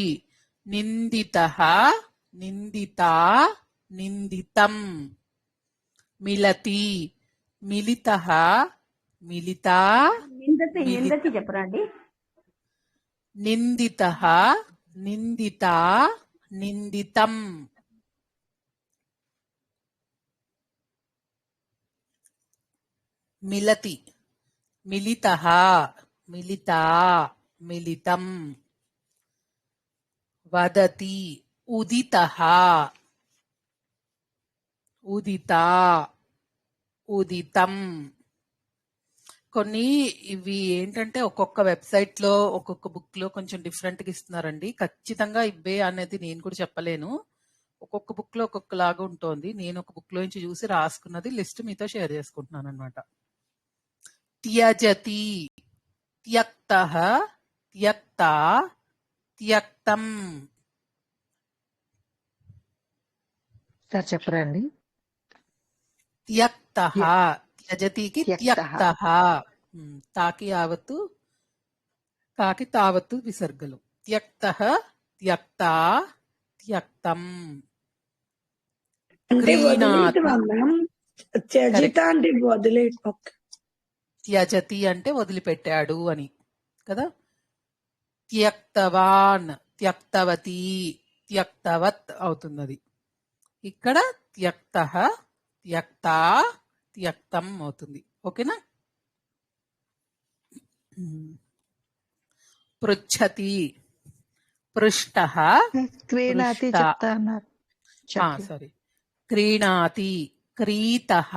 నిందితః నిందితా నిందితం. మిలతి మిలితః మిలితా నిందతి చెప్పరండి. నిందితః నిందిత నిందితం, మిలతి మిలితః మిలితా మిలితం, వదతి ఉదితః ఉదితా ఉదితం. కొన్ని ఇవి ఏంటంటే ఒక్కొక్క వెబ్సైట్ లో ఒక్కొక్క బుక్ లో కొంచెం డిఫరెంట్ గా ఇస్తున్నారండి. ఖచ్చితంగా ఇవే అనేది నేను కూడా చెప్పలేను. ఒక్కొక్క బుక్ లో ఒక్కొక్కలాగా ఉంటుంది. నేను ఒక బుక్ లో నుంచి చూసి రాసుకున్నది లిస్ట్ మీతో షేర్ చేసుకుంటున్నాను అనమాట. త్యజతి త్యక్తః త్యక్తా త్యక్తం. సార్ చెప్పరండి. త్యక్తః త్యజతికి త్యక్తః, తాకి ఆవత్తు కాకి తావత్తు విసర్గలు. త్యక్తః త్యక్తా త్యక్తం. అంటే క్రీణాతి త్యజిత అంటే వదిలే. త్యజతి అంటే వదిలిపెట్టాడు అని కదా. త్యక్తవాన్ త్యక్తవతి త్యక్తవత్ అవుతుంది అది. ఇక్కడ త్యక్తః త్యక్తా త్యక్తం అవుతుంది. ఓకేనా. పృచ్ఛతి పృష్టః క్రీణాతి పృష్ట. చెప్తా అన్నారు. సారీ, క్రీణాతి క్రీతః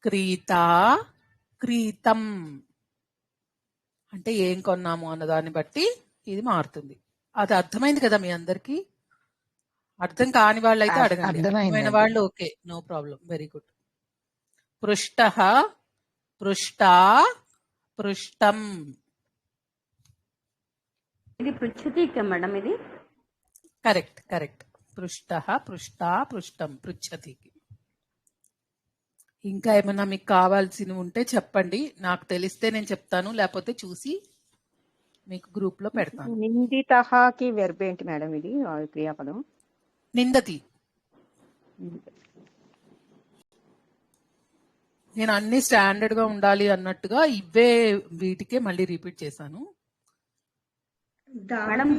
క్రీతా క్రీతం. అంటే ఏం కొన్నాము అన్నదాన్ని బట్టి ఇది మారుతుంది. అది అర్థమైంది కదా మీ అందరికి? అర్థం కాని వాళ్ళు అయితే అడగండి, అర్థమైన అర్థమైందండి. వాళ్ళు okay, no problem, very good. పృష్టః పృష్టా పృష్టం. ఇది పృచ్ఛతి మేడం, ఇది కరెక్ట్ కరెక్ట్. పృష్టః పృష్టా పృష్టం పృచ్ఛతికి. ఇంకా ఏమన్నా మీకు కావాల్సినవి ఉంటే చెప్పండి, నాకు తెలిస్తే నేను చెప్తాను, లేకపోతే చూసి మీకు గ్రూప్ లో పెడతాను. నిందితకి వెర్బ్ ఏంటి మేడం? ఇది క్రియాపదం. నిందతి. నేను అన్ని స్టాండర్డ్ గా ఉండాలి అన్నట్టుగా ఇవే వీటికే మళ్ళీ రిపీట్ చేశాను. మేడం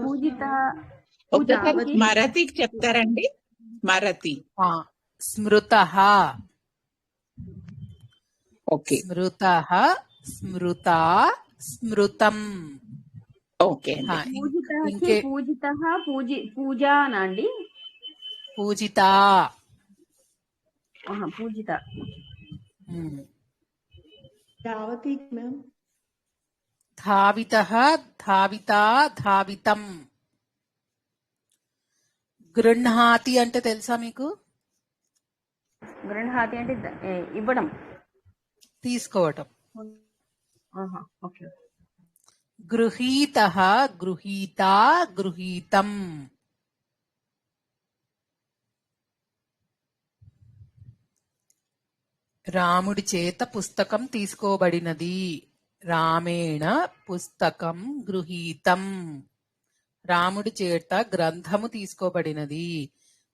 పూజిత మరతి చెప్తారండి. మరతి స్మృతః ఓకే. స్మృతః స్మృతా స్మృతం. ఓకే. పూజితకి పూజితః పూజా అండి. పూజిత పూజిత. ధావతి మ్యామ్. ధావితః ధావితా ధావితం. గృహ్ణాతి అంటే తెలుసా మీకు? గృహ్ణాతి అంటే ఇవ్వడం, తీసుకోవటం. ఓకే. గృహీతః గృహీతా గృహీతం. రాముడి చేత పుస్తకం తీసుకోబడినది. రామేణ పుస్తకం గృహీతం. రాముడి చేత గ్రంథము తీసుకోబడినది.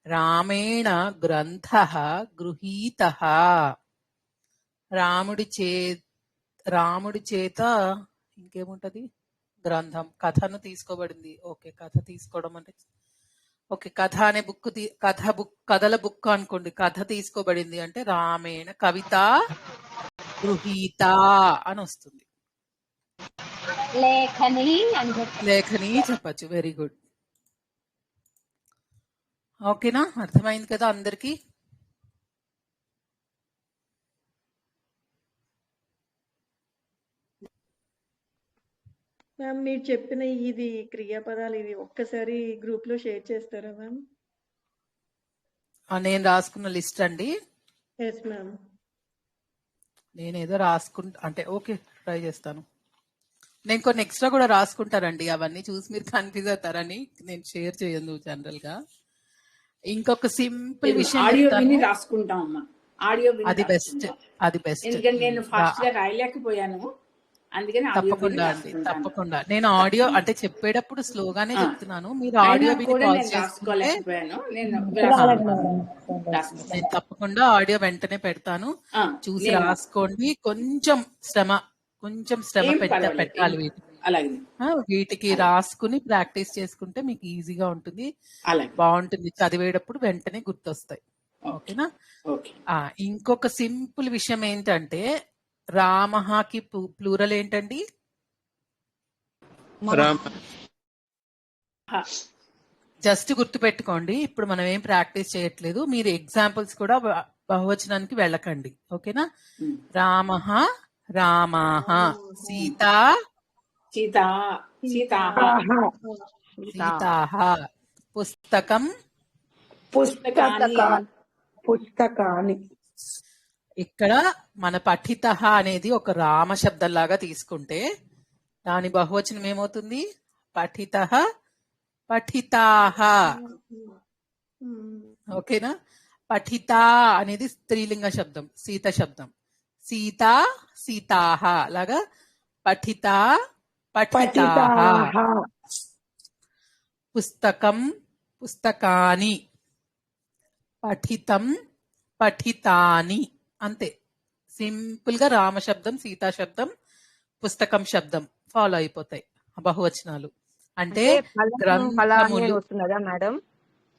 రామేణ గ్రంథః గృహీతః. రాముడి చేత ఇంకేముంటది? గ్రంథం, కథను తీసుకోబడింది. ఓకే, కథ తీసుకోవడం అంటే ఓకే, కథ అనే కథల బుక్ అనుకోండి. కథ తీసుకోబడింది అంటే రామేణ కవిత గృహీత అని వస్తుంది. లేఖని చెప్పచ్చు. Very good. ఓకేనా, అర్థమైంది కదా అందరికి? మ్యామ్ మీరు చెప్పిన ఇది క్రియాపదాలు ఇవి ఒక్కసారి గ్రూప్ లో షేర్ చేస్తారా మ్యామ్? నేను రాసుకున్న లిస్ట్ అండి. Yes ma'am. నేనేదో అంటే ఓకే, ట్రై చేస్తాను. నేను కొన్ని ఎక్స్ట్రా కూడా రాసుకుంటానండి, అవన్నీ చూసి మీరు కన్ఫ్యూజ్ అవుతారని నేను షేర్ చేయను జనరల్ గా. ఇంకొక సింపుల్ విషయం రాసుకుంటామమ్మా. ఆడియో అది బెస్ట్, అది బెస్ట్. ఎందుకంటే నేను ఫాస్ట్ గా రాయలేకపోయాను, అందుకని తప్పకుండా అండి, తప్పకుండా. నేను ఆడియో అంటే చెప్పేటప్పుడు స్లోగానే చెప్తున్నాను, మీరు ఆడియో నేను తప్పకుండా ఆడియో వెంటనే పెడతాను, చూసి రాసుకోండి. కొంచెం శ్రమ పెట్టాలి వీటిని. అలాగే వీటికి రాసుకుని ప్రాక్టీస్ చేసుకుంటే మీకు ఈజీగా ఉంటుంది, అలాగే బాగుంటుంది, చదివేటప్పుడు వెంటనే గుర్తొస్తాయి. ఓకేనా? ఓకే. ఇంకొక సింపుల్ విషయం ఏంటంటే రామహకి ప్లూరల్ ఏంటండి? జస్ట్ గుర్తుపెట్టుకోండి. ఇప్పుడు మనం ఏం ప్రాక్టీస్ చేయట్లేదు. మీరు ఎగ్జాంపుల్స్ కూడా బహువచనానికి వెళ్ళకండి. ఓకేనా? రామః రామాః, సీత సీతా సీతాః సీతాః, పుస్తకం పుస్తకాని. ఇక్కడ మన పఠితః అనేది ఒక రామ శబ్దం లాగా తీసుకుంటే దాని బహువచనం ఏమవుతుంది? పఠితః పఠితాః. ఓకేనా? పఠితా అనేది స్త్రీలింగ శబ్దం, సీత శబ్దం. సీత సీతాః లాగా పఠితా పఠితాః. పుస్తకం పుస్తకాని, పఠితం పఠితాని. అంతే, సింపుల్ గా రామ శబ్దం, సీతా శబ్దం, పుస్తకం శబ్దం ఫాలో అయిపోతాయి బహువచనాలు. అంటే గ్రంథములు వస్తున్నదా మేడం?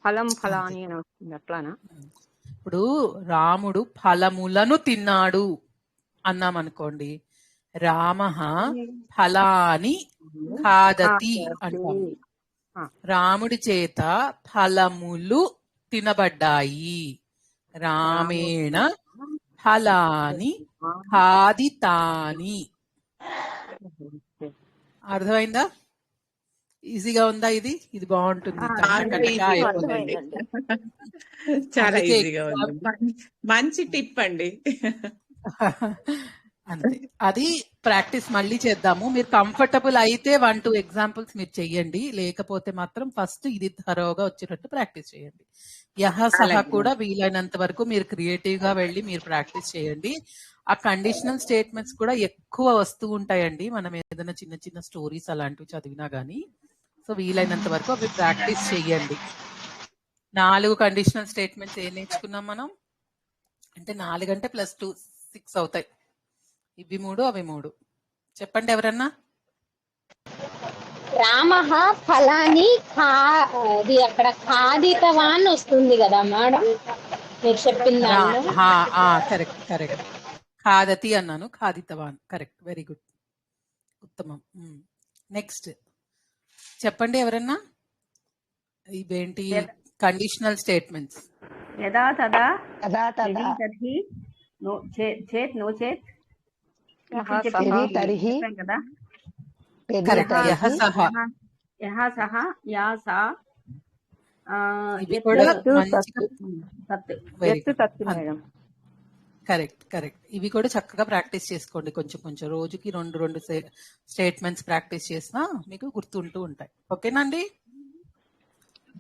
ఫలం ఫలాని అని వస్తుంది, అట్లానా? ఇప్పుడు రాముడు ఫలములను తిన్నాడు అన్నాం అనుకోండి, రామః ఫలాని ఖాదతి అంటాం. రాముడి చేత ఫలములు తినబడ్డాయి. రామేణ ఫలాని ఖాదితాని. అర్థమైందా? ఈజీగా ఉందా? ఇది బాగుంటుంది. చాలా ఈజీగా ఉంది. మంచి టిప్ అండి. అంతే, అది ప్రాక్టీస్ మళ్ళీ చేద్దాము. మీరు కంఫర్టబుల్ అయితే 1-2 ఎగ్జాంపుల్స్ మీరు చెయ్యండి, లేకపోతే మాత్రం ఫస్ట్ ఇది థరోగా వచ్చేటట్టు ప్రాక్టీస్ చేయండి. యహ సహ కూడా వీలైనంత వరకు మీరు క్రియేటివ్ గా వెళ్ళి మీరు ప్రాక్టీస్ చేయండి. ఆ కండిషనల్ స్టేట్మెంట్స్ కూడా ఎక్కువ వస్తూ ఉంటాయండి మనం ఏదైనా చిన్న చిన్న స్టోరీస్ అలాంటివి చదివినా గానీ. సో వీలైనంత వరకు అవి ప్రాక్టీస్ చేయండి. 4 కండిషనల్ స్టేట్మెంట్స్ ఏం నేర్చుకున్నాం మనం అంటే 4 అంటే +2 6 అవుతాయి. ఇవి 3 అవి 3. చెప్పండి ఎవరన్నా. రామః ఫలాని అది అక్కడ ఖాదితవాన్ వస్తుంది కదా మేడం, మీరు చెప్పిన దానిలో. Correct correct. ఖాదతి అన్నాను, ఖాదితవాన్. కరెక్ట్, వెరీ గుడ్, ఉత్తమం. నెక్స్ట్ చెప్పండి ఎవరన్నా. ఇవేంటి కండిషనల్ స్టేట్మెంట్స్? యదా తదా యదా తదా తర్హి నో చేత్ నో చేత్ తరిహి కదా. యహ సహ యహ సహ యా సా కరెక్ట్ కరెక్ట్. ఇవి కూడా చక్కగా ప్రాక్టీస్ చేసుకోండి. కొంచెం కొంచెం రోజుకి 2 స్టేట్మెంట్స్ ప్రాక్టీస్ చేసినా మీకు గుర్తుంటూ ఉంటాయి. ఓకేనండి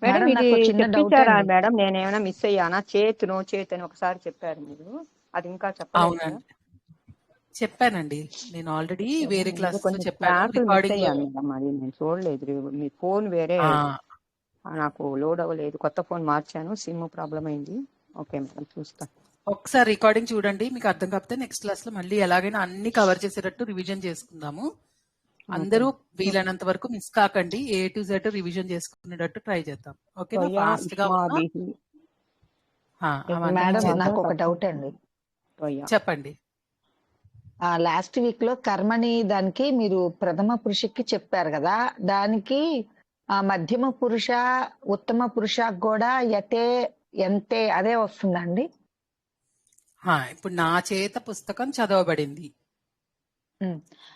మేడం? ఇది చెప్పించారా మేడం? నేనేమైనా మిస్ అయ్యానా? చేత్ నో చేత్ అని ఒకసారి చెప్పారు మీరు, అది ఇంకా చెప్పలేదు. అవునండి, చెప్పానండి నేను ఆల్రెడీ వేరే క్లాస్ లో చెప్పాను. అది నేను చూడలేదు, మీ ఫోన్ వేరే నాకు లోడ్ అవ్వలేదు. కొత్త ఫోన్ మార్చాను, సిమ్ ప్రాబ్లం అయింది. ఓకే మేడం, చూస్తా. ఒకసారి రికార్డింగ్ చూడండి, మీకు అర్థం కాకపోతే నెక్స్ట్ క్లాస్ లో మళ్ళీ ఎలాగైనా అన్ని కవర్ చేసేటట్టు రివిజన్ చేసుకుందాము. అందరూ వీలైనంత వరకు మిస్ కాకండి. A to Z రివిజన్ చేసుకునేటట్టు ట్రై చేద్దాం. ఓకేనా? ఫాస్ట్ గా మేడం, నాకు ఒక డౌట్ అండి. చెప్పండి. లాస్ట్ వీక్ లో కర్మని దానికి మీరు ప్రథమ పురుషకి చెప్పారు కదా, దానికి మధ్యమ పురుష ఉత్తమ పురుష కూడా ఎంతే అదే వస్తుందండి? ఇప్పుడు నా చేత పుస్తకం చదవబడింది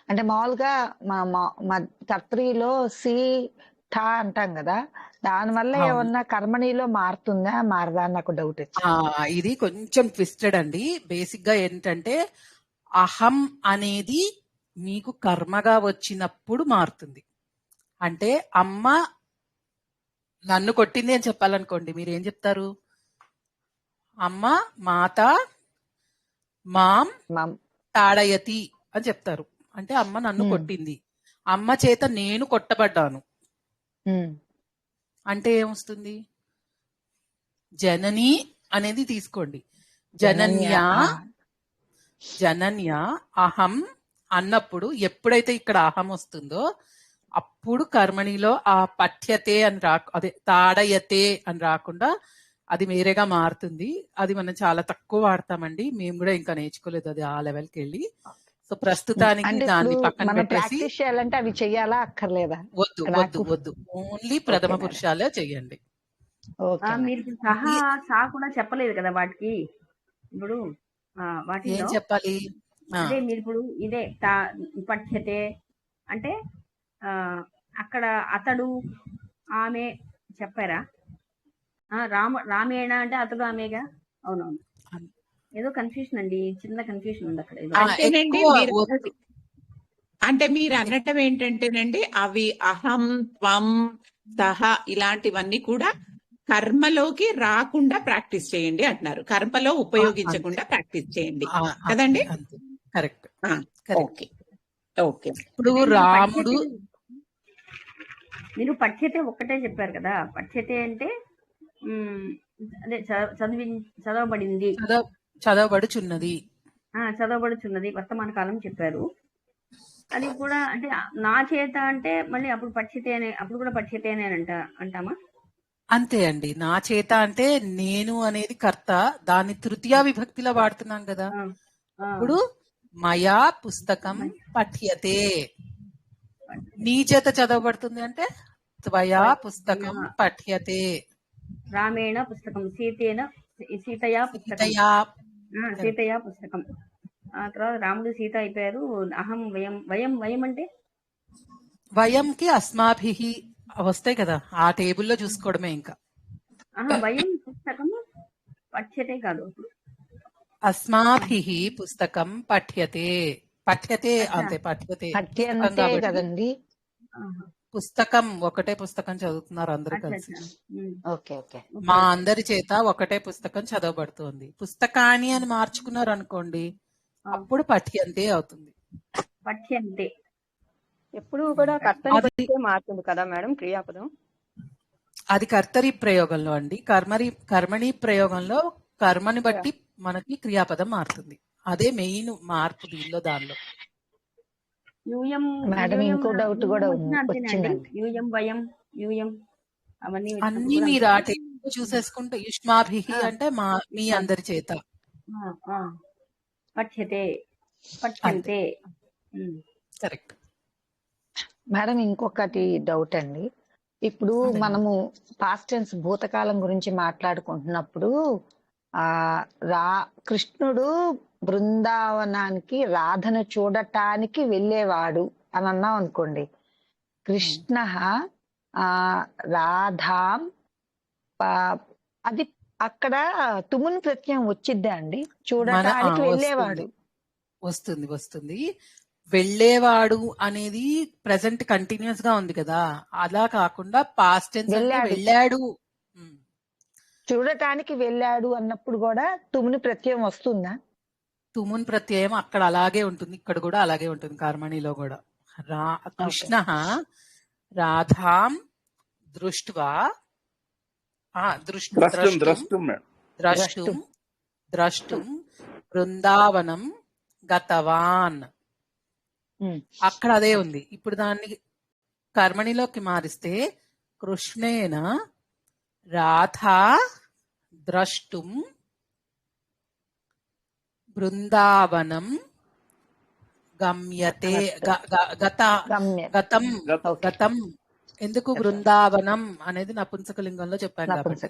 అంటే మామూలుగా కర్తరిలో సి ఠా అంటాం కదా, దానివల్ల ఏమన్నా కర్మణిలో మారుతుందా మారదా అని నాకు డౌట్ వచ్చింది. ఇది కొంచెం ట్విస్టెడ్ అండి. బేసిక్ గా ఏంటంటే అహం అనేది మీకు కర్మగా వచ్చినప్పుడు మారుతుంది. అంటే అమ్మ నన్ను కొట్టింది అని చెప్పాలనుకోండి, మీరు ఏం చెప్తారు? అమ్మ మాత మాం తాడయతి అని చెప్తారు. అంటే అమ్మ నన్ను కొట్టింది. అమ్మ చేత నేను కొట్టబడ్డాను అంటే ఏమొస్తుంది? జనని అనేది తీసుకోండి. జనన్య అహం అన్నప్పుడు ఎప్పుడైతే ఇక్కడ అహం వస్తుందో అప్పుడు కర్మణిలో ఆ పఠ్యతే అని అదే తాడయతే అని రాకుండా అది వేరేగా మారుతుంది. అది మనం చాలా తక్కువ వాడతామండి. మేము కూడా ఇంకా నేర్చుకోలేదు అది ఆ లెవెల్కి వెళ్ళి. సో ప్రస్తుతానికి దాన్ని పక్కన పెట్టేసి ప్రాక్టీస్ చేయాలంటే అవి చెయ్యాలా అక్కర్లేదా? వద్దు వద్దు వద్దు, ఓన్లీ ప్రథమ పురుషాలే చెయ్యండి. మీరు ఇప్పుడు సహా సా కూడా చెప్పలేదు కదా వాటికి. ఇప్పుడు ఏం వాటిలో చెప్పాలి? అదే మీరు ఇప్పుడు ఇదే పఠ్యతే అంటే అక్కడ అతడు ఆమె చెప్పారా? రామేణ అంటే అతడు ఆమెగా. అవునవును, ఏదో కన్ఫ్యూషన్ అండి, చిన్న కన్ఫ్యూషన్ ఉంది అక్కడ. అంటేనండి అంటే మీరు అనటం ఏంటంటేనండి, అవి అహం, త్వం, సహ ఇలాంటివన్నీ కూడా కర్మలోకి రాకుండా ప్రాక్టీస్ చేయండి అంటున్నారు. కర్మలో ఉపయోగించకుండా ప్రాక్టీస్ చేయండి కదండి? కరెక్ట్. Okay okay. ఇప్పుడు రాముడు మీరు పఠ్యతే ఒక్కటే చెప్పారు కదా. పఠ్యతే అంటే అదే చదవబడింది, చదవబడుచున్నది, చదవబడుచున్నది వర్తమాన కాలం చెప్పారు. అది కూడా అంటే నా చేత అంటే మళ్ళీ అప్పుడు పఠ్యతే అనే, అప్పుడు కూడా పఠ్యతే అనే అంటామా? అంతే అండి. నా చేత అంటే నేను అనేది కర్త, దాన్ని తృతీయ విభక్తిలో వాడుతున్నాం కదా. ఇప్పుడు మయా పుస్తకం పఠ్యతే, నీ చేత చదవబడుతుంది అంటే త్వయా పుస్తకం పఠ్యతే. రామేణ పుస్తకం, సీతయా పుస్తకం, సీతయా పుస్తకం. ఆ తర్వాత రాముడు సీత అయిపోయారు. అహం వయం, వయం వయం అంటే వయంకి అస్మాభిహి వస్తాయి కదా, ఆ టేబుల్లో చూసుకోవడమే. ఇంకా వయం పుస్తకం పఠ్యతే కాదు, అస్మాభిహి పుస్తకం పఠ్యతే. పఠ్యతే అంతే, పఠ్యతే కదండి. పుస్తకం ఒకటే పుస్తకం చదువుతున్నారు అందరూ కలిసి. మా అందరి చేత ఒకటే పుస్తకం చదవబడుతుంది. పుస్తకాన్ని అని మార్చుకున్నారు అనుకోండి, అప్పుడు పఠ్యంతే అవుతుంది. పఠ్యంతే ఎప్పుడు కూడా కర్తని బట్టే మారుతుంది కదా మేడం క్రియాపదం. అది కర్తరి ప్రయోగంలో అండి. కర్మణి ప్రయోగంలో కర్మని బట్టి మనకి క్రియాపదం మారుతుంది. అదే మెయిన్ మార్పు దీనిలో. దానిలో మేడం ఇంకో డౌట్ కూడా వచ్చిందండి. అన్ని మీరు ఆ టైంలో చూసేసుకుంటే యుష్మాభిహి అంటే మీ అందరి చేత పఠ్యతే, పఠ్యంతే. కరెక్ట్ మేడం ఇంకొకటి డౌట్ అండి. ఇప్పుడు మనము పాస్ట్ టెన్స్ భూతకాలం గురించి మాట్లాడుకుంటున్నప్పుడు కృష్ణుడు బృందావనానికి రాధను చూడటానికి వెళ్ళేవాడు అని అన్నాం అనుకోండి. కృష్ణ రాధాం, అది అక్కడ తుముని ప్రత్యయం వచ్చిద్దా అండి? చూడటానికి వెళ్ళేవాడు వస్తుంది వస్తుంది. వెళ్ళేవాడు అనేది ప్రెసెంట్ కంటిన్యూస్ గా ఉంది కదా, అలా కాకుండా పాస్ట్ టెన్స్ వెళ్ళాడు. చూడటానికి వెళ్ళాడు అన్నప్పుడు కూడా తుముని ప్రత్యయం వస్తుందా? తుమున్ ప్రత్యయం అక్కడ అలాగే ఉంటుంది, ఇక్కడ కూడా అలాగే ఉంటుంది. కర్మణిలో కూడా కృష్ణ రాధాం దృష్ట్వా ద్రష్టుం బృందావనం గతవాన్, అక్కడ అదే ఉంది. ఇప్పుడు దాన్ని కర్మణిలోకి మారిస్తే కృష్ణేన రాధా ద్రష్టుం బృందావనం గమ్యతే. గతం ఎందుకు బృందావనం అనేది నపుంసకలింగంలో చెప్పాను కాబట్టి.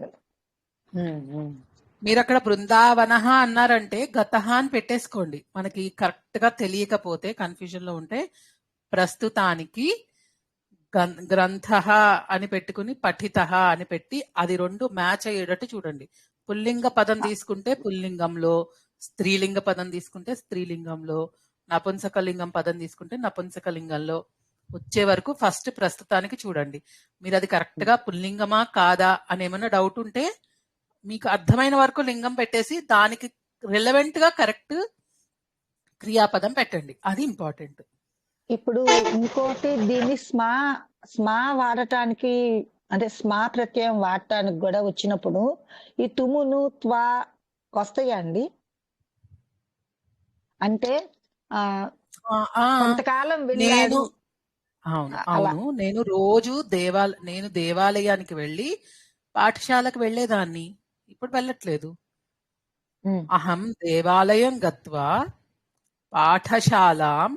మీరు అక్కడ బృందావన అన్నారంటే గత అని పెట్టేసుకోండి. మనకి కరెక్ట్ గా తెలియకపోతే, కన్ఫ్యూజన్ లో ఉంటే ప్రస్తుతానికి గ్రంథ అని పెట్టుకుని పఠిత అని పెట్టి అది రెండు మ్యాచ్ అయ్యేటట్టు చూడండి. పుల్లింగ పదం తీసుకుంటే పుల్లింగంలో, స్త్రీలింగ పదం తీసుకుంటే స్త్రీలింగంలో, నపుంసకలింగం పదం తీసుకుంటే నపుంసకలింగంలో వచ్చే వరకు ఫస్ట్ ప్రస్తుతానికి చూడండి. మీరు అది కరెక్ట్ గా పుల్లింగమా కాదా అని ఏమైనా డౌట్ ఉంటే మీకు అర్థమైన వరకు లింగం పెట్టేసి దానికి రిలవెంట్ గా కరెక్ట్ క్రియాపదం పెట్టండి. అది ఇంపార్టెంట్. ఇప్పుడు ఇంకోటి దీన్ని స్మా వాడటానికి, అంటే స్మా ప్రత్యయం వాడటానికి కూడా వచ్చినప్పుడు ఈ తుమును త్వా వస్తాయా అండి? అంటే కొంతకాలం నేను వెళ్ళారు అవును అలా. అవును నేను రోజు నేను దేవాలయానికి వెళ్ళి పాఠశాలకు వెళ్ళేదాన్ని. ఇప్పుడు వెళ్ళట్లేదు. అహం దేవాలయం గత్వా పాఠశాలాం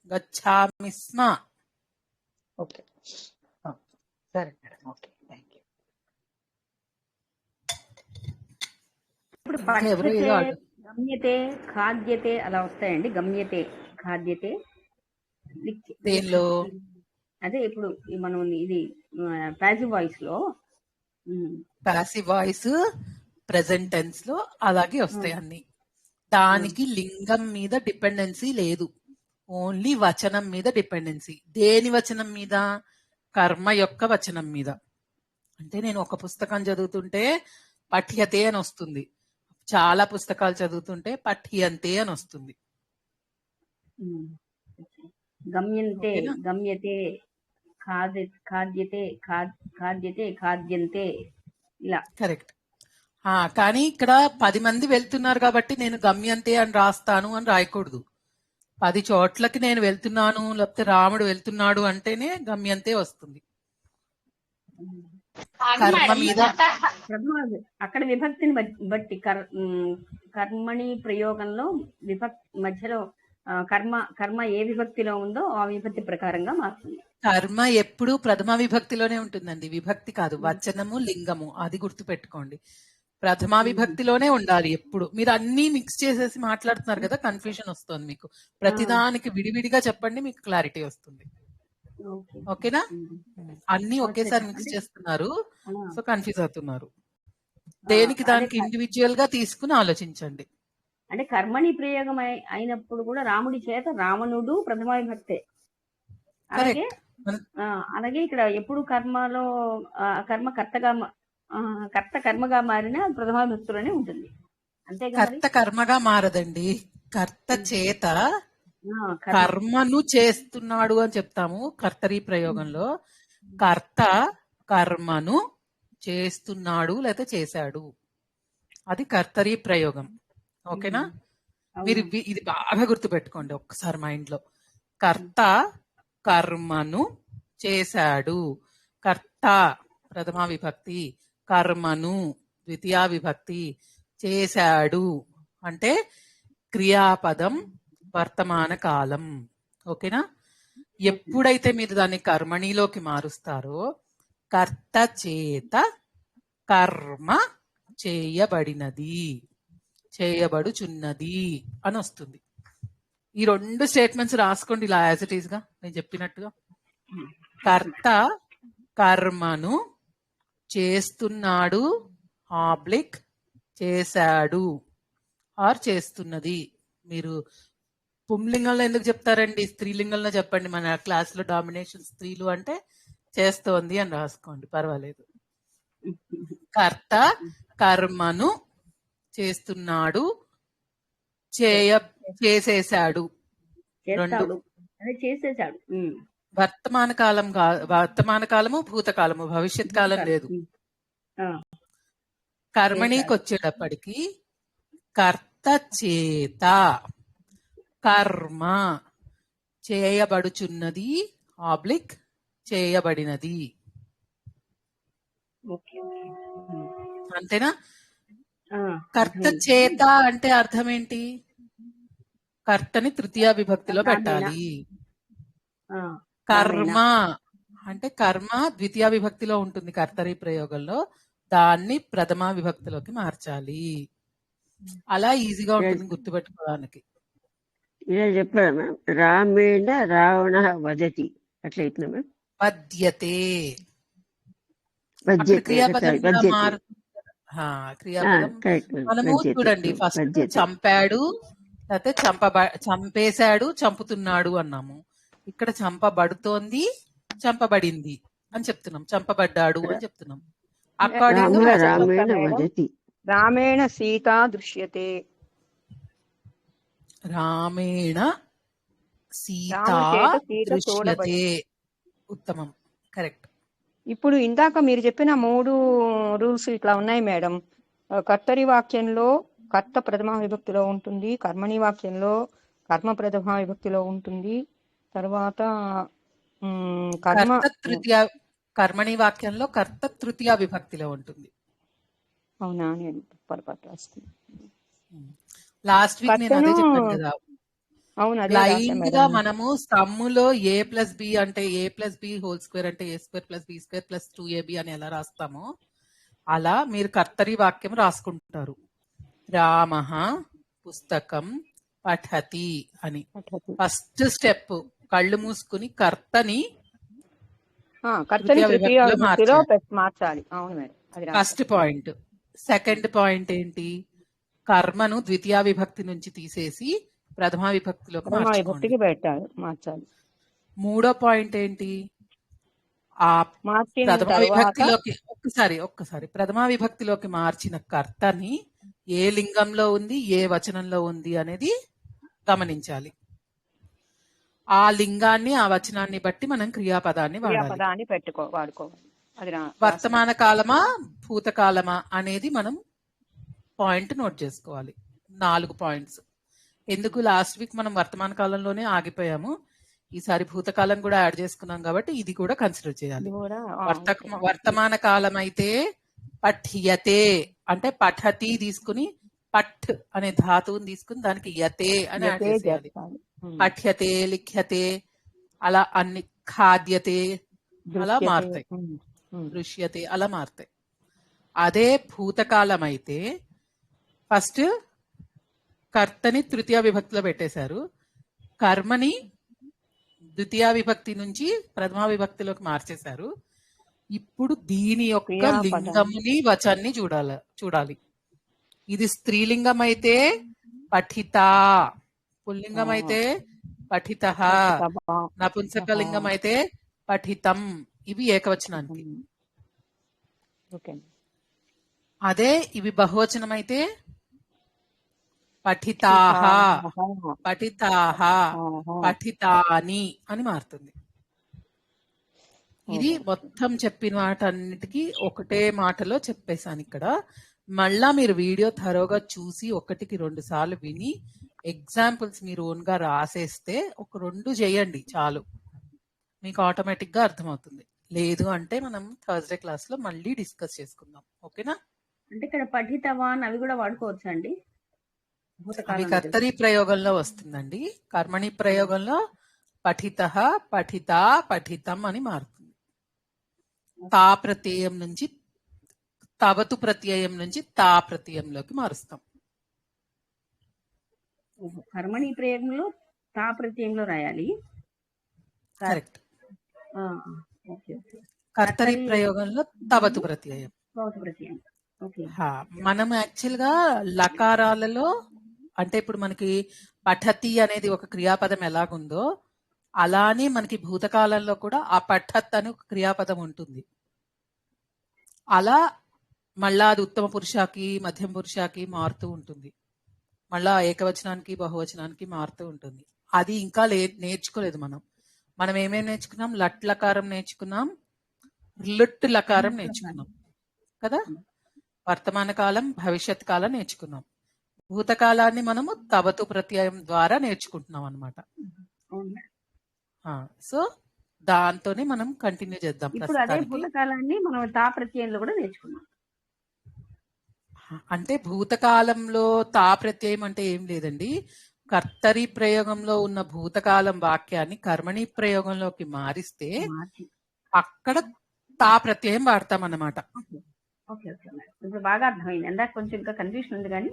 గచ్చామి స్మ. ఓకే, సరే మేడం, ఓకే, థ్యాంక్ యూ. ఇప్పుడు ఇంకా ఎవరు పఠ్యతే, ఏదో అడు- గమ్యతే, ఖాద్యతే అలా వస్తాయండి. గమ్యతే, ఖాద్యతే, దేనిలో అదే ఇప్పుడు మనం ఇది ప్యాసివ్ వాయిస్ లో పాసివ్ వాయిస్ ప్రెసెంట్ టెన్స్ లో అలాగే వస్తాయి అన్ని. దానికి లింగం మీద డిపెండెన్సీ లేదు, ఓన్లీ వచనం మీద డిపెండెన్సీ. దేని వచనం మీద? కర్మ యొక్క వచనం మీద. అంటే నేను ఒక పుస్తకం చదువుతుంటే పఠ్యతే అని వస్తుంది, చాలా పుస్తకాలు చదువుతుంటే పఠ్యంతే అని వస్తుంది. గమ్యంతే, ఓకేనా? గమ్యతే, ఖాద్యతే, ఖాద్యతే, ఖాద్యంతే, ఇలా. కరెక్ట్. కానీ ఇక్కడ 10 మంది వెళ్తున్నారు కాబట్టి నేను గమ్యంతే అని రాస్తాను అని రాయకూడదు. 10 చోట్లకి నేను వెళ్తున్నాను, లేకపోతే రాముడు వెళ్తున్నాడు అంటేనే గమ్యంతే వస్తుంది. కర్మ మీద అక్కడ విభక్తిని బట్టి కర్మణి ప్రయోగంలో మధ్యలో కర్మ ఏ విభక్తిలో ఉందో ఆ విభక్తి ప్రకారంగా మారుతుంది. కర్మ ఎప్పుడు ప్రథమ విభక్తిలోనే ఉంటుందండి, విభక్తి కాదు. వచనము లింగము అది గుర్తు పెట్టుకోండి. ప్రథమ విభక్తిలోనే ఉండాలి ఎప్పుడు. మీరు అన్ని మిక్స్ చేసేసి మాట్లాడుతున్నారు కదా, కన్ఫ్యూజన్ వస్తుంది మీకు. ప్రతిదానికి విడివిడిగా చెప్పండి, మీకు క్లారిటీ వస్తుంది. ఓకేనా? అన్ని ఒకేసారి మిక్స్ చేస్తున్నారు, సో కన్ఫ్యూజ్ అవుతున్నారు. దేనికి దానికి ఇండివిజువల్ గా తీసుకుని ఆలోచించండి. అంటే కర్మణి ప్రయోగం అయినప్పుడు కూడా రాముడి చేత రావణుడు ప్రథమ విభక్తే. అలాగే అలాగే ఇక్కడ ఎప్పుడు కర్మలో కర్మ కర్మగా మారిన ప్రథమ విభక్తులోనే ఉంటుంది. అంతే కర్త కర్మగా మారదండి, కర్త చేత కర్మను చేస్తున్నాడు అని చెప్తాము కర్తరి ప్రయోగంలో. కర్త కర్మను చేస్తున్నాడు లేకపోతే చేశాడు, అది కర్తరి ప్రయోగం. ఓకేనా? మీరు ఇది బాగా గుర్తు పెట్టుకోండి ఒక్కసారి మైండ్ లో. కర్త కర్మను చేశాడు, కర్త ప్రథమ విభక్తి, కర్మను ద్వితీయ విభక్తి, చేశాడు అంటే క్రియాపదం వర్తమాన కాలం. ఓకేనా? ఎప్పుడైతే మీరు దాన్ని కర్మణిలోకి మారుస్తారో కర్త చేత కర్మ చేయబడినది, చేయబడుచున్నది అని వస్తుంది. ఈ 2 స్టేట్మెంట్స్ రాసుకోండి ఇలా యాజ్ ఇట్ ఈస్ గా నేను చెప్పినట్టుగా. కర్త కర్మను చేస్తున్నాడు ఆబ్లిక్ చేశాడు ఆర్ చేస్తున్నది. మీరు పుంలింగంలో ఎందుకు చెప్తారండి, స్త్రీలింగంలో చెప్పండి. మన క్లాస్ లో డామినేషన్ స్త్రీలు అంటే చేస్తోంది అని రాసుకోండి, పర్వాలేదు. కర్త కర్మను చేస్తున్నాడు, చేసేశాడు. 2 చేసేసాడు. వర్తమాన కాలము భూతకాలము, భవిష్యత్ కాలం లేదు. కర్మణికి వచ్చేటప్పటికి కర్త చేత కర్మ చేయబడుచున్నది ఆబ్లిక్ చేయబడినది. అంతేనా? కర్త చేత అంటే అర్థం ఏంటి? కర్తని తృతీయ విభక్తిలో పెట్టాలి. కర్మ అంటే కర్మ ద్వితీయ విభక్తిలో ఉంటుంది కర్తరి ప్రయోగంలో, దాన్ని ప్రథమ విభక్తిలోకి మార్చాలి. అలా ఈజీగా ఉంటుంది గుర్తుపెట్టుకోవడానికి. ఇలా చెప్పాడు మ్యామ్. రామేణ రావణ వదతి అట్లయితున్నా మ్యామ్. వద్యతే వద్యతే క్రియాపదం కూడా వద్యతే. మారుతుంది. క్రియాపదం కరెక్ట్ మ్యామ్. మనము వద్యతే చూడండి, ఫస్ట్ వద్యతే. చంపాడు లేకపోతే చంపేశాడు చంపుతున్నాడు అన్నాము. ఇక్కడ చంపబడుతోంది చంపబడింది అని చెప్తున్నాం, చంపబడ్డాడు అని చెప్తున్నాం. అకార్డింగ్ రామ రామేణ వదతి. రామేణ సీత దృశ్యతే. రామేణ సీత రాముడి చేత సీత దృశ్యతే. చూడబడి. ఉత్తమం, కరెక్ట్. ఇప్పుడు ఇందాక మీరు చెప్పిన 3 రూల్స్ ఇట్లా ఉన్నాయి మేడం. కర్తరి వాక్యంలో కర్త ప్రథమ విభక్తిలో ఉంటుంది, కర్మణి వాక్యంలో కర్మ ప్రథమా విభక్తిలో ఉంటుంది. తర్వాత కర్మ కర్త తృతీయ కర్మణి వాక్యంలో కర్త తృతీయ విభక్తిలో ఉంటుంది. అవునా, నేను పొరపాటు రాస్తుంది. లాస్ట్ వీక్ నేను అదే చెప్పాను కదా. అవును, అదే బ్లైండ్ గా మనము సమ్ములో a ప్లస్ బి అంటే a plus B whole square అంటే a square plus B square plus 2ab అని ఎలా రాస్తామో అలా మీరు కర్తరి వాక్యం రాసుకుంటారు. రామః పుస్తకం పఠతి అని. ఫస్ట్ స్టెప్ కళ్ళు మూసుకుని కర్తని తృతీయ విభక్తిలో మార్చాలి. అవును మేడం, అది ఫస్ట్ పాయింట్. సెకండ్ పాయింట్ ఏంటి? కర్మను ద్వితీయ విభక్తి నుంచి తీసేసి ప్రథమ విభక్తిలోకి మార్చాలి. మూడో పాయింట్ ఏంటి? ఆ ప్రథమ విభక్తిలోకి ఒక్కసారి ప్రథమ విభక్తిలోకి మార్చిన కర్తని ఏ లింగంలో ఉంది, ఏ వచనంలో ఉంది అనేది గమనించాలి. ఆ లింగాన్ని ఆ వచనాన్ని బట్టి మనం క్రియాపదాన్ని వాడుకోవాలి. వర్తమాన కాలమా భూతకాలమా అనేది మనం పాయింట్ నోట్ చేసుకోవాలి. 4 పాయింట్స్. ఎందుకు లాస్ట్ వీక్ మనం వర్తమాన కాలంలోనే ఆగిపోయాము, ఈసారి భూతకాలం కూడా యాడ్ చేసుకున్నాం కాబట్టి ఇది కూడా కన్సిడర్ చేయాలి. వర్తమాన కాలం అయితే పఠ్యతే అంటే పఠతి తీసుకుని పఠ్ అనే ధాతువుని తీసుకుని దానికి యతే అని యాడ్ చేయాలి. పఠ్యతే, లిఖ్యతే అలా అన్ని, ఖాద్యతే అలా మారుతాయి, దృశ్యతే అలా మారుతాయి. అదే భూతకాలం అయితే ఫస్ట్ కర్తని తృతీయ విభక్తిలో పెట్టేశారు, కర్మని ద్వితీయ విభక్తి నుంచి ప్రథమ విభక్తిలోకి మార్చేశారు. ఇప్పుడు దీని యొక్క లింగంని వచన్ని చూడాలి. ఇది స్త్రీలింగం అయితే పఠిత, పుల్లింగం అయితే పఠితః, నపుంసకలింగం అయితే పఠితం. ఇవి ఏకవచనానికి. అదే ఇవి బహువచనం అయితే పఠితాః, పఠితాః, పఠితాని అని మారుతుంది. ఇది మొత్తం చెప్పిన వాటన్నిటికీ ఒకటే మాటలో చెప్పేశాను ఇక్కడ. మళ్ళా మీరు వీడియో థరోగా చూసి 1కి 2 సార్లు విని ఎగ్జాంపుల్స్ మీరు ఓన్ గా రాసేస్తే 1-2 చేయండి చాలు, మీకు ఆటోమేటిక్ గా అర్థమవుతుంది. లేదు అంటే మనం థర్స్డే క్లాస్ లో మళ్ళీ డిస్కస్ చేసుకుందాం. ఓకేనా? అంటే ఇక్కడ పఠితవాన్ అవి కూడా వాడుకోవచ్చు అండి. అవి కర్తరి ప్రయోగంలో వస్తుందండి. కర్మణి ప్రయోగంలో పఠితః, పఠిత, పఠితం అని మారుతుంది. తా ప్రత్యయం నుంచి తవతు ప్రత్యయం నుంచి తా ప్రత్యయంలోకి మారుస్తాం. కర్మణి ప్రయోగంలో తా ప్రత్యయంలో రాయాలి. కరెక్ట్. కర్తరి ప్రయోగంలో తవతు ప్రత్యయం. మనం యాక్చువల్ గా లకారాలలో అంటే ఇప్పుడు మనకి పఠతి అనేది ఒక క్రియాపదం ఎలాగుందో అలానే మనకి భూతకాలంలో కూడా ఆ పఠత్ అని ఒక క్రియాపదం ఉంటుంది. అలా మళ్ళా అది ఉత్తమ పురుషాకి మధ్యం పురుషాకి మారుతూ ఉంటుంది, మళ్ళా ఏకవచనానికి బహువచనానికి మారుతూ ఉంటుంది. అది ఇంకా నేర్చుకోలేదు మనం ఏమేమి నేర్చుకున్నాం? లట్ లకారం నేర్చుకున్నాం, లుట్ లకారం నేర్చుకున్నాం కదా. వర్తమాన కాలం భవిష్యత్ కాలం నేర్చుకున్నాం. భూతకాలాన్ని మనము తవతు ప్రత్యయం ద్వారా నేర్చుకుంటున్నాం అన్నమాట. సో దాంతోనే మనం కంటిన్యూ చేద్దాం. ఇప్పుడు అదే భూతకాలాన్ని మనం తా ప్రత్యయంలో కూడా నేర్చుకున్నాం. అంటే భూతకాలంలో తా ప్రత్యయం అంటే ఏం లేదండి, కర్తరి ప్రయోగంలో ఉన్న భూతకాలం వాక్యాన్ని కర్మణి ప్రయోగంలోకి మారిస్తే అక్కడ తా ప్రత్యయం వాడతాం అన్నమాట. ఇప్పుడు బాగా అర్థమైంది. ఇందాక కొంచెం ఇంకా కన్ఫ్యూషన్ ఉంది కానీ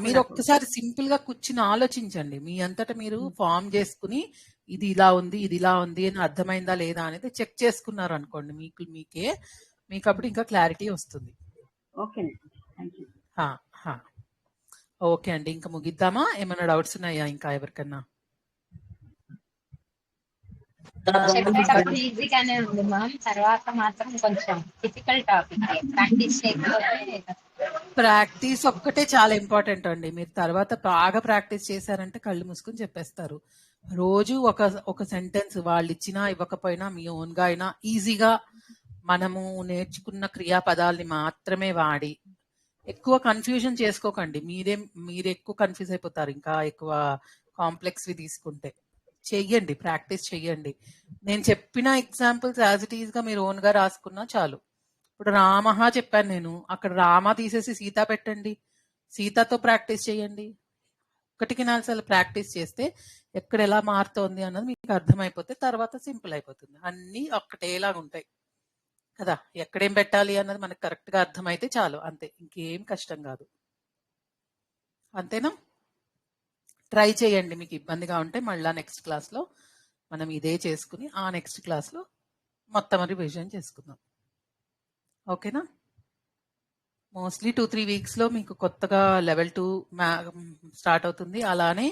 మీరు ఒక్కసారి సింపుల్ గా కూర్చుని ఆలోచించండి. మీ అంతటా మీరు ఫామ్ చేసుకుని ఇది ఇలా ఉంది ఇది ఇలా ఉంది అని అర్థమైందా లేదా అనేది చెక్ చేసుకున్నారు అనుకోండి, మీకు అప్పుడు ఇంకా క్లారిటీ వస్తుంది. ఓకే అండి, ఇంకా ముగిద్దామా? ఏమైనా డౌట్స్ ఉన్నాయా ఇంకా ఎవరికన్నా? చెప్పేటప్పుడు ఈజీగానే ఉంది మ్యామ్, తర్వాత మాత్రం కొంచెం డిఫికల్ట్ టాపిక్. ప్రాక్టీస్ ఒక్కటే చాలా ఇంపార్టెంట్ అండి. మీరు తర్వాత బాగా ప్రాక్టీస్ చేశారంటే కళ్ళు మూసుకుని చెప్పేస్తారు. రోజు ఒక సెంటెన్స్ వాళ్ళు ఇచ్చినా ఇవ్వకపోయినా మీ ఓన్ గా అయినా ఈజీగా మనము నేర్చుకున్న క్రియాపదాలని మాత్రమే వాడి ఎక్కువ కన్ఫ్యూజన్ చేసుకోకండి. మీరు ఎక్కువ కన్ఫ్యూజ్ అయిపోతారు, ఇంకా ఎక్కువ కాంప్లెక్స్వి తీసుకుంటే. చెయ్యండి, ప్రాక్టీస్ చెయ్యండి. నేను చెప్పిన ఎగ్జాంపుల్స్ యాజ్ ఇట్ ఈస్ గా మీరు ఓన్ గా రాసుకున్నా చాలు. ఇప్పుడు రామహ చెప్పాను నేను, అక్కడ రామ తీసేసి సీత పెట్టండి, సీతతో ప్రాక్టీస్ చేయండి. 1-4 సార్లు ప్రాక్టీస్ చేస్తే ఎక్కడ ఎలా మారుతోంది అన్నది మీకు అర్థమైపోతే తర్వాత సింపుల్ అయిపోతుంది. అన్నీ ఒక్కటేలాగా ఉంటాయి కదా, ఎక్కడేం పెట్టాలి అన్నది మనకు కరెక్ట్ గా అర్థమైతే చాలు, అంతే, ఇంకేం కష్టం కాదు. అంతేనా? ట్రై చేయండి. మీకు ఇబ్బందిగా ఉంటే మళ్ళా నెక్స్ట్ క్లాస్లో మనం ఇదే చేసుకుని ఆ నెక్స్ట్ క్లాస్లో మొత్తం రివిజన్ చేసుకుందాం. ఓకేనా? మోస్ట్లీ 2-3 వీక్స్లో మీకు కొత్తగా లెవెల్ 2 స్టార్ట్ అవుతుంది. అలానే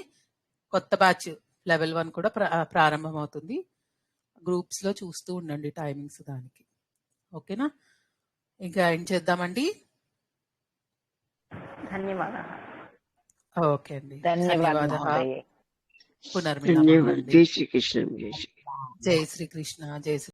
కొత్త బ్యాచ్ లెవెల్ 1 కూడా ప్రారంభం అవుతుంది. గ్రూప్స్లో చూస్తూ ఉండండి టైమింగ్స్ దానికి. ఓకేనా? ఇంకా ఏం చేద్దామండి? ధన్యవాదాలు. ఓకే అండి, ధన్యవాదాలు ధన్యవాదాలు. మహోదయ. పునర్మిలనం. జై శ్రీకృష్ణ. జై శ్రీకృష్ణ. జై శ్రీ